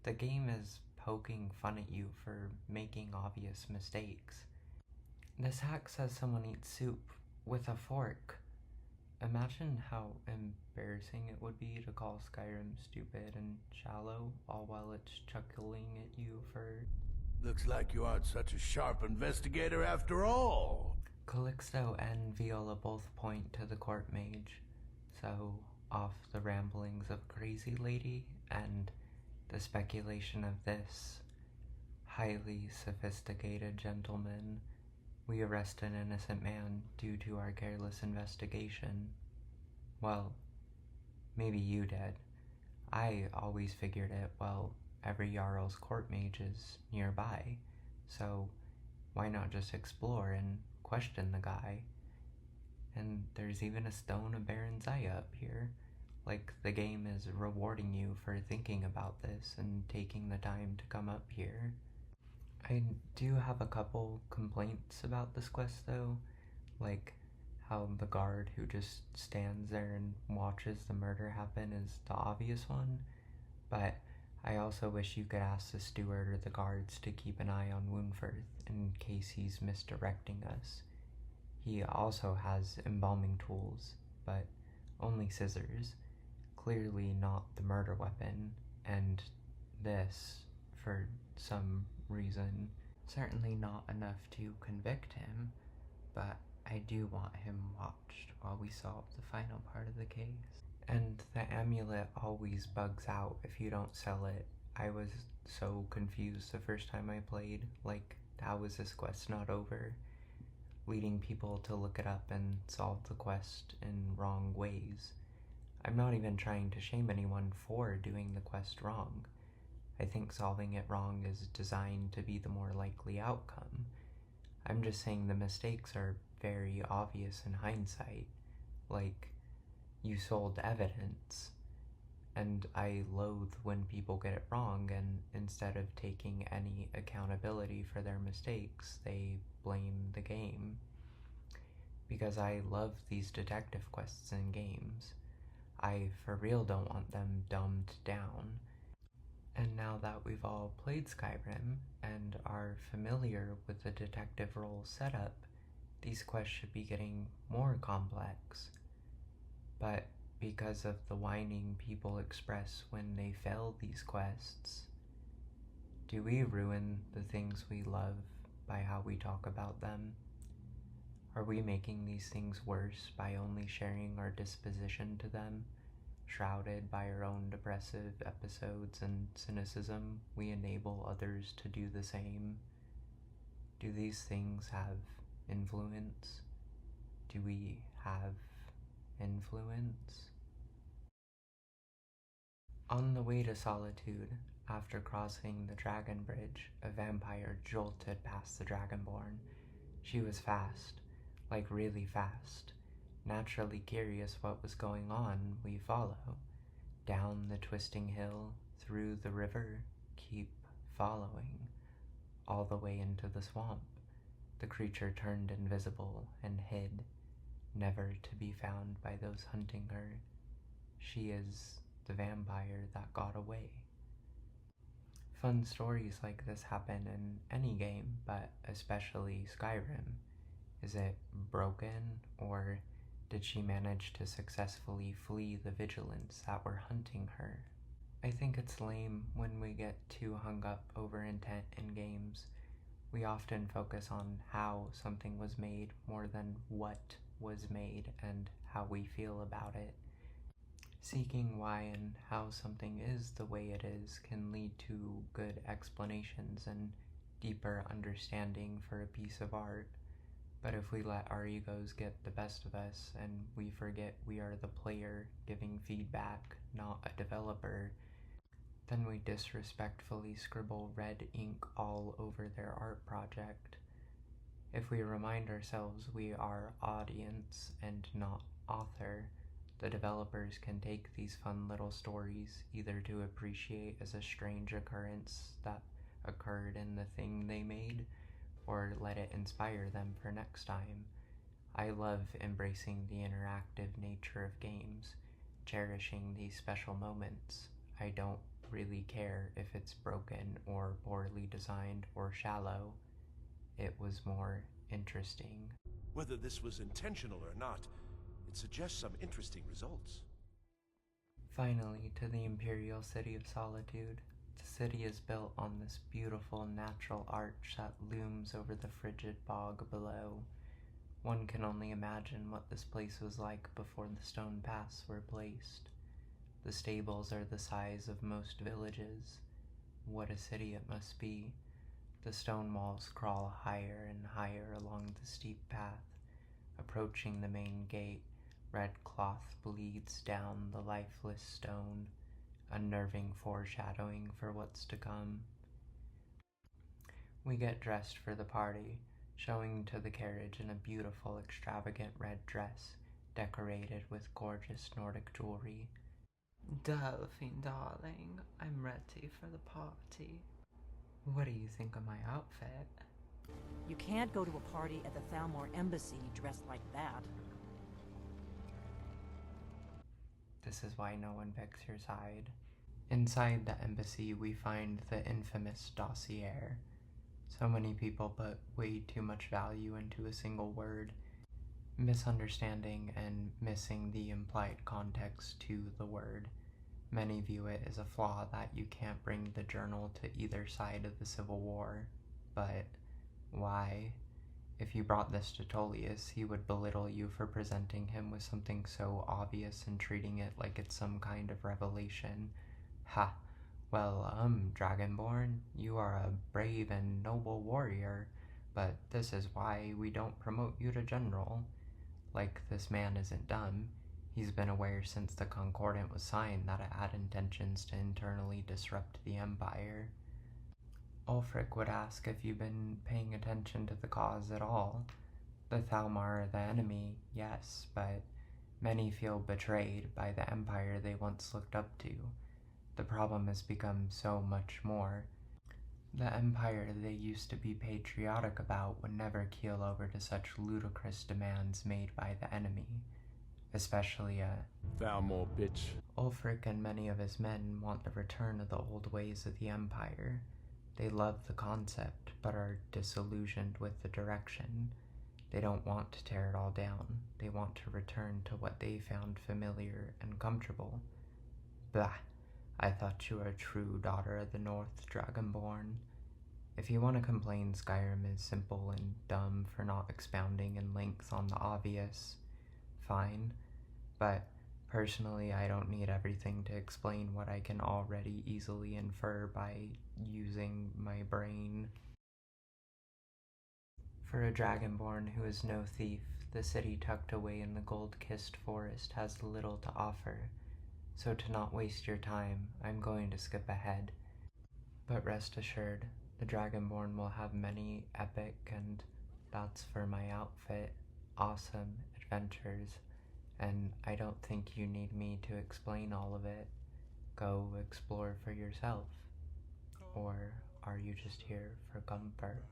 The game is poking fun at you for making obvious mistakes. This hack says someone eats soup with a fork. Imagine how embarrassing it would be to call Skyrim stupid and shallow, all while it's chuckling at you for... Looks like you aren't such a sharp investigator after all. Calixto and Viola both point to the court mage, so off the ramblings of Crazy Lady and the speculation of this highly sophisticated gentleman, we arrest an innocent man due to our careless investigation. Well, maybe you did. I always figured it, well, every Jarl's court mage is nearby, so why not just explore and question the guy? And there's even a stone of Baron's Eye up here. Like the game is rewarding you for thinking about this and taking the time to come up here. I do have a couple complaints about this quest though, like how the guard who just stands there and watches the murder happen is the obvious one, but I also wish you could ask the steward or the guards to keep an eye on Woundfirth in case he's misdirecting us. He also has embalming tools, but only scissors, clearly not the murder weapon, and this, for some reason, certainly not enough to convict him, but I do want him watched while we solve the final part of the case. And the amulet always bugs out if you don't sell it. I was so confused the first time I played, like, how is this quest not over? Leading people to look it up and solve the quest in wrong ways. I'm not even trying to shame anyone for doing the quest wrong. I think solving it wrong is designed to be the more likely outcome. I'm just saying the mistakes are very obvious in hindsight. Like, you sold evidence, and I loathe when people get it wrong, and instead of taking any accountability for their mistakes, they blame the game. Because I love these detective quests in games. I for real don't want them dumbed down. And now that we've all played Skyrim and are familiar with the detective role setup, these quests should be getting more complex. But because of the whining people express when they fail these quests, do we ruin the things we love by how we talk about them? Are we making these things worse by only sharing our disposition to them? Shrouded by our own depressive episodes and cynicism, we enable others to do the same. Do these things have influence? Do we have influence? On the way to Solitude, after crossing the Dragon Bridge, a vampire jolted past the Dragonborn. She was fast, like really fast. Naturally curious what was going on, we follow. Down the twisting hill, through the river, keep following. All the way into the swamp. The creature turned invisible and hid, never to be found by those hunting her. She is the vampire that got away. Fun stories like this happen in any game, but especially Skyrim. Is it broken, or did she manage to successfully flee the vigilance that were hunting her? I think it's lame when we get too hung up over intent in games. We often focus on how something was made more than what was made and how we feel about it. Seeking why and how something is the way it is can lead to good explanations and deeper understanding for a piece of art. But if we let our egos get the best of us and we forget we are the player giving feedback, not a developer, then we disrespectfully scribble red ink all over their art project. If we remind ourselves we are audience and not author, the developers can take these fun little stories either to appreciate as a strange occurrence that occurred in the thing they made, or let it inspire them for next time. I love embracing the interactive nature of games, cherishing these special moments. I don't really care if it's broken or poorly designed or shallow. It was more interesting. Whether this was intentional or not, it suggests some interesting results. Finally, to the Imperial City of Solitude. The city is built on this beautiful natural arch that looms over the frigid bog below. One can only imagine what this place was like before the stone paths were placed. The stables are the size of most villages. What a city it must be. The stone walls crawl higher and higher along the steep path. Approaching the main gate, red cloth bleeds down the lifeless stone, unnerving foreshadowing for what's to come. We get dressed for the party, showing to the carriage in a beautiful, extravagant red dress, decorated with gorgeous Nordic jewelry. Delphine, darling, I'm ready for the party. What do you think of my outfit? You can't go to a party at the Thalmor Embassy dressed like that. This is why no one picks your side. Inside the embassy, we find the infamous dossier. So many people put way too much value into a single word, misunderstanding and missing the implied context to the word. Many view it as a flaw that you can't bring the journal to either side of the Civil War. But why? If you brought this to Tullius, he would belittle you for presenting him with something so obvious and treating it like it's some kind of revelation. Ha! Well, Dragonborn, you are a brave and noble warrior, but this is why we don't promote you to general. Like this man isn't dumb. He's been aware since the Concordant was signed that it had intentions to internally disrupt the Empire. Ulfric would ask if you've been paying attention to the cause at all. The Thalmar are the enemy, yes, but many feel betrayed by the Empire they once looked up to. The problem has become so much more. The Empire they used to be patriotic about would never keel over to such ludicrous demands made by the enemy, especially Thalmor, bitch. Ulfric and many of his men want the return of the old ways of the Empire. They love the concept, but are disillusioned with the direction. They don't want to tear it all down. They want to return to what they found familiar and comfortable. Blah. I thought you were a true daughter of the North, Dragonborn. If you want to complain Skyrim is simple and dumb for not expounding in length on the obvious, fine. But personally, I don't need everything to explain what I can already easily infer by using my brain. For a Dragonborn who is no thief, the city tucked away in the gold-kissed forest has little to offer. So to not waste your time, I'm going to skip ahead. But rest assured, the Dragonborn will have many epic, and that's for my outfit, awesome adventures, and I don't think you need me to explain all of it. Go explore for yourself. Or are you just here for comfort?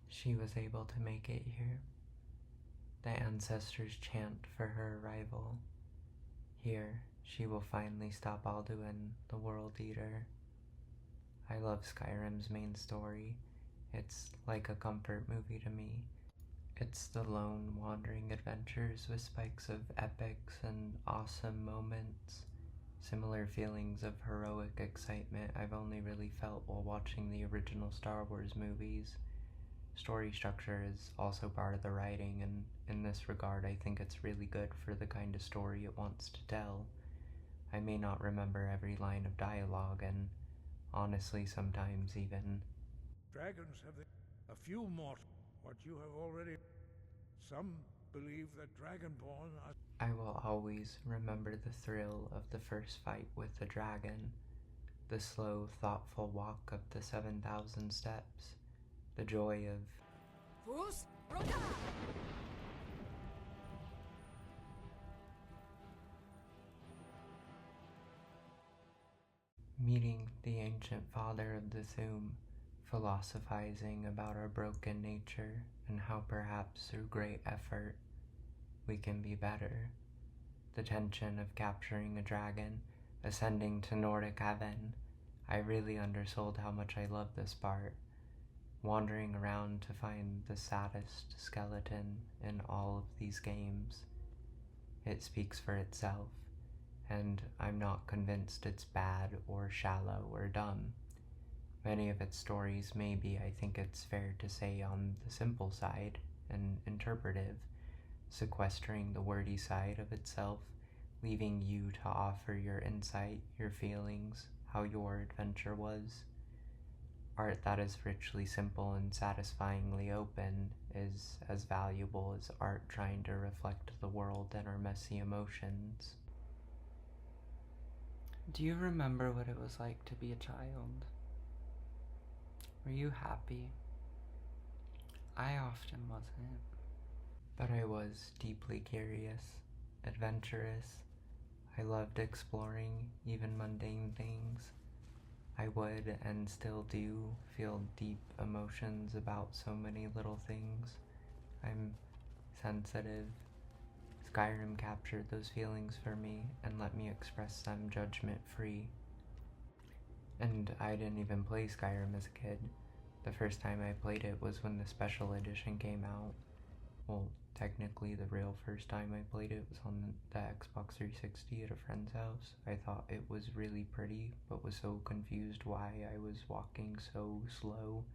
She was able to make it here. The ancestors chant for her arrival. Here, she will finally stop Alduin, the World Eater. I love Skyrim's main story. It's like a comfort movie to me. It's the lone, wandering adventures with spikes of epics and awesome moments. Similar feelings of heroic excitement I've only really felt while watching the original Star Wars movies. Story structure is also part of the writing, and in this regard I think it's really good for the kind of story it wants to tell. I may not remember every line of dialogue, and honestly sometimes even... Dragons have a few more. What you have already... Some believe that Dragonborn are... I will always remember the thrill of the first fight with the dragon, the slow, thoughtful walk up the 7,000 steps, the joy of meeting the ancient father of the Thuum, philosophizing about our broken nature and how perhaps through great effort we can be better. The tension of capturing a dragon, ascending to Nordic heaven. I really undersold how much I love this part. Wandering around to find the saddest skeleton in all of these games. It speaks for itself, and I'm not convinced it's bad or shallow or dumb. Many of its stories may be, I think it's fair to say, on the simple side and interpretive, sequestering the wordy side of itself, leaving you to offer your insight, your feelings, how your adventure was. Art that is richly simple and satisfyingly open is as valuable as art trying to reflect the world and our messy emotions. Do you remember what it was like to be a child? Were you happy? I often wasn't. But I was deeply curious, adventurous. I loved exploring even mundane things. I would, and still do, feel deep emotions about so many little things. I'm sensitive. Skyrim captured those feelings for me and let me express them judgment-free. And I didn't even play Skyrim as a kid. The first time I played it was when the special edition came out. Well, technically the real first time I played it was on the Xbox 360 at a friend's house. I thought it was really pretty, but was so confused why I was walking so slow.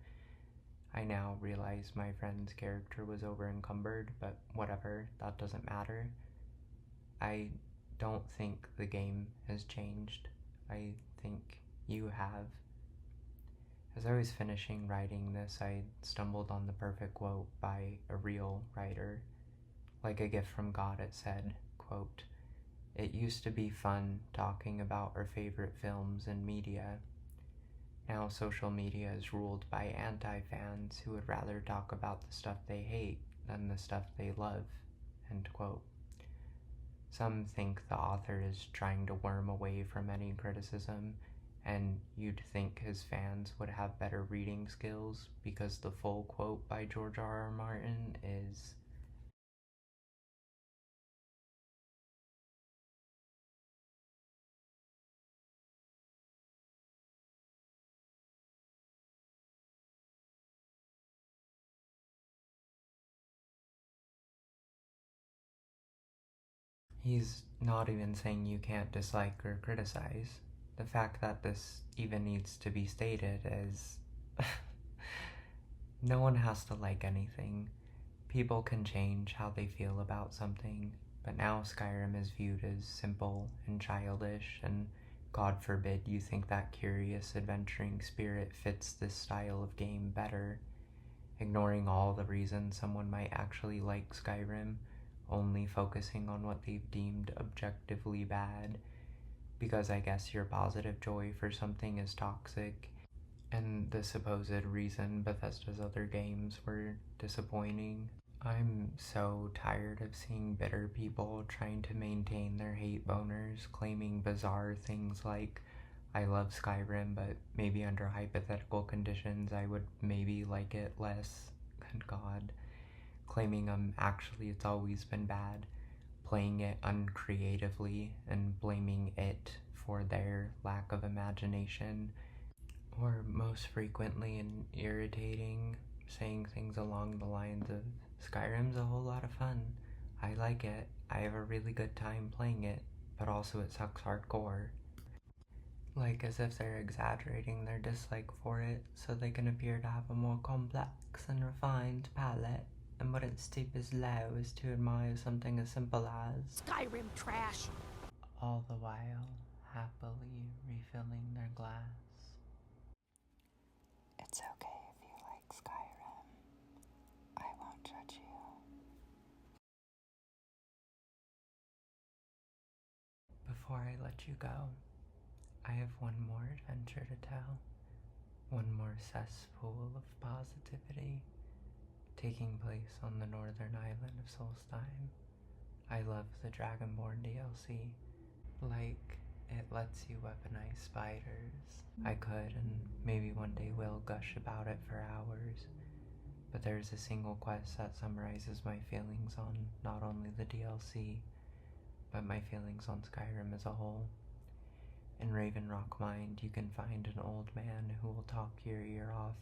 I now realize my friend's character was over-encumbered, but whatever, that doesn't matter. I don't think the game has changed. I think you have. As I was finishing writing this, I stumbled on the perfect quote by a real writer. Like a gift from God, it said, quote, "It used to be fun talking about our favorite films and media. Now social media is ruled by anti-fans who would rather talk about the stuff they hate than the stuff they love." End quote. Some think the author is trying to worm away from any criticism, and you'd think his fans would have better reading skills because the full quote by George R. R. Martin is, he's not even saying you can't dislike or criticize. The fact that this even needs to be stated is no one has to like anything. People can change how they feel about something, but now Skyrim is viewed as simple and childish, and God forbid you think that curious, adventuring spirit fits this style of game better, ignoring all the reasons someone might actually like Skyrim, only focusing on what they've deemed objectively bad, because I guess your positive joy for something is toxic, and the supposed reason Bethesda's other games were disappointing. I'm so tired of seeing bitter people trying to maintain their hate boners, claiming bizarre things like, "I love Skyrim, but maybe under hypothetical conditions I would maybe like it less." Good God. Claiming actually it's always been bad, playing it uncreatively, and blaming it for their lack of imagination, or most frequently and irritating, saying things along the lines of, "Skyrim's a whole lot of fun. I like it. I have a really good time playing it, but also it sucks hardcore." Like as if they're exaggerating their dislike for it so they can appear to have a more complex and refined palate, and wouldn't stoop as low as to admire something as simple as Skyrim trash! all the while happily refilling their glass. It's okay if you like Skyrim. I won't judge you. Before I let you go, I have one more adventure to tell. One more cesspool of positivity, taking place on the northern island of Solstheim. I love the Dragonborn DLC. Like, it lets you weaponize spiders. I could, and maybe one day will, gush about it for hours, but there's a single quest that summarizes my feelings on not only the DLC, but my feelings on Skyrim as a whole. In Raven Rock Mind, you can find an old man who will talk your ear off.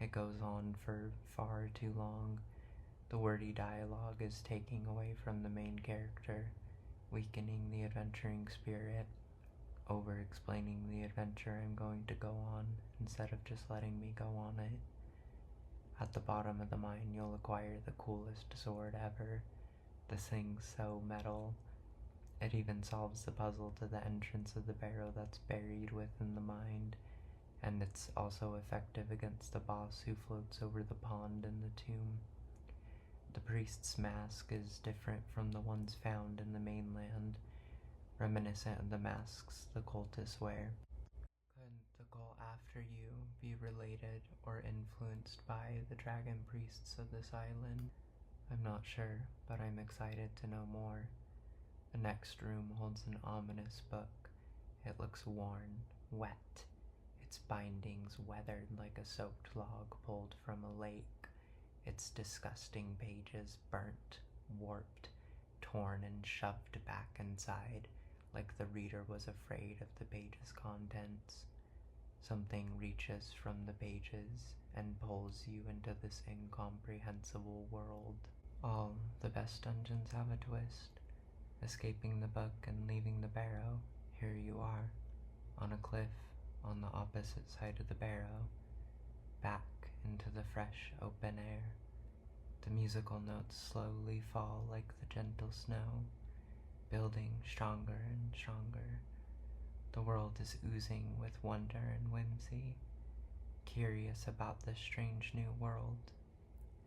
It goes on for far too long. The wordy dialogue is taking away from the main character, weakening the adventuring spirit, over-explaining the adventure I'm going to go on instead of just letting me go on it. At the bottom of the mine, you'll acquire the coolest sword ever. This thing's so metal. It even solves the puzzle to the entrance of the barrow that's buried within the mine, and it's also effective against the boss who floats over the pond in the tomb. The priest's mask is different from the ones found in the mainland, reminiscent of the masks the cultists wear. Could the cult after you be related or influenced by the dragon priests of this island? I'm not sure, but I'm excited to know more. The next room holds an ominous book. It looks worn, wet, its bindings weathered like a soaked log pulled from a lake, its disgusting pages burnt, warped, torn and shoved back inside, like the reader was afraid of the page's contents. Something reaches from the pages and pulls you into this incomprehensible world. All the best dungeons have a twist. Escaping the book and leaving the barrow, here you are, on a cliff on the opposite side of the barrow, back into the fresh open air. The musical notes slowly fall like the gentle snow, building stronger and stronger. The world is oozing with wonder and whimsy. curious about this strange new world,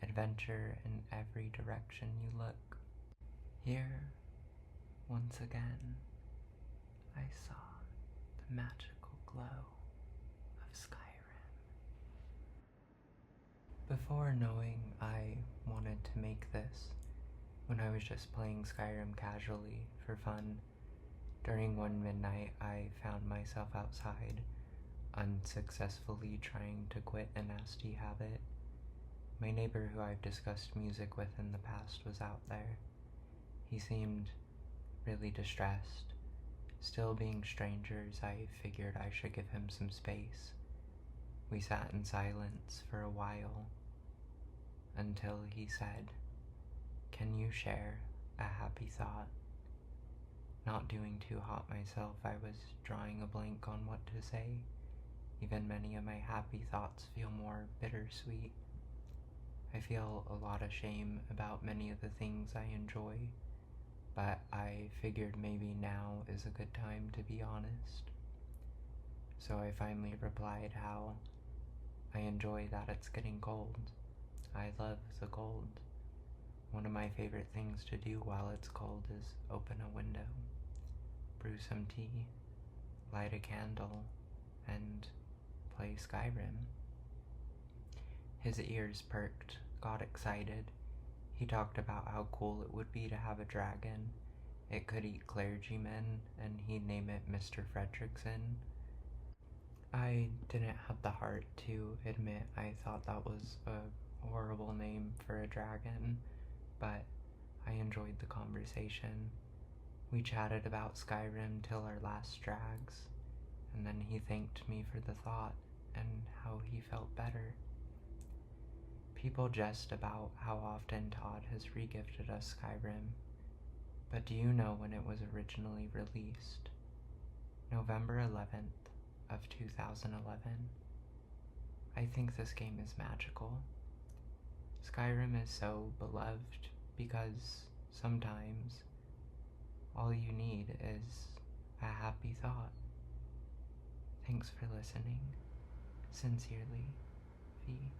adventure in every direction you look. Here, once again, I saw the magical glow of Skyrim. Before knowing I wanted to make this, when I was just playing Skyrim casually for fun, during one midnight I found myself outside, unsuccessfully trying to quit a nasty habit. My neighbor who I've discussed music with in the past was out there. He seemed really distressed. Still being strangers, I figured I should give him some space. We sat in silence for a while, until he said, "Can you share a happy thought?" Not doing too hot myself, I was drawing a blank on what to say. Even many of my happy thoughts feel more bittersweet. I feel a lot of shame about many of the things I enjoy, but I figured maybe now is a good time to be honest. So I finally replied how I enjoy that it's getting cold. I love the cold. One of my favorite things to do while it's cold is open a window, brew some tea, light a candle, and play Skyrim. His ears perked, got excited. He talked about how cool it would be to have a dragon. It could eat clergymen, and he'd name it Mr. Fredrickson. I didn't have the heart to admit I thought that was a horrible name for a dragon, but I enjoyed the conversation. We chatted about Skyrim till our last drags, and then he thanked me for the thought and how he felt better. People jest about how often Todd has regifted us Skyrim, but do you know when it was originally released? November 11th of 2011. I think this game is magical. Skyrim is so beloved because sometimes all you need is a happy thought. Thanks for listening. Sincerely, V.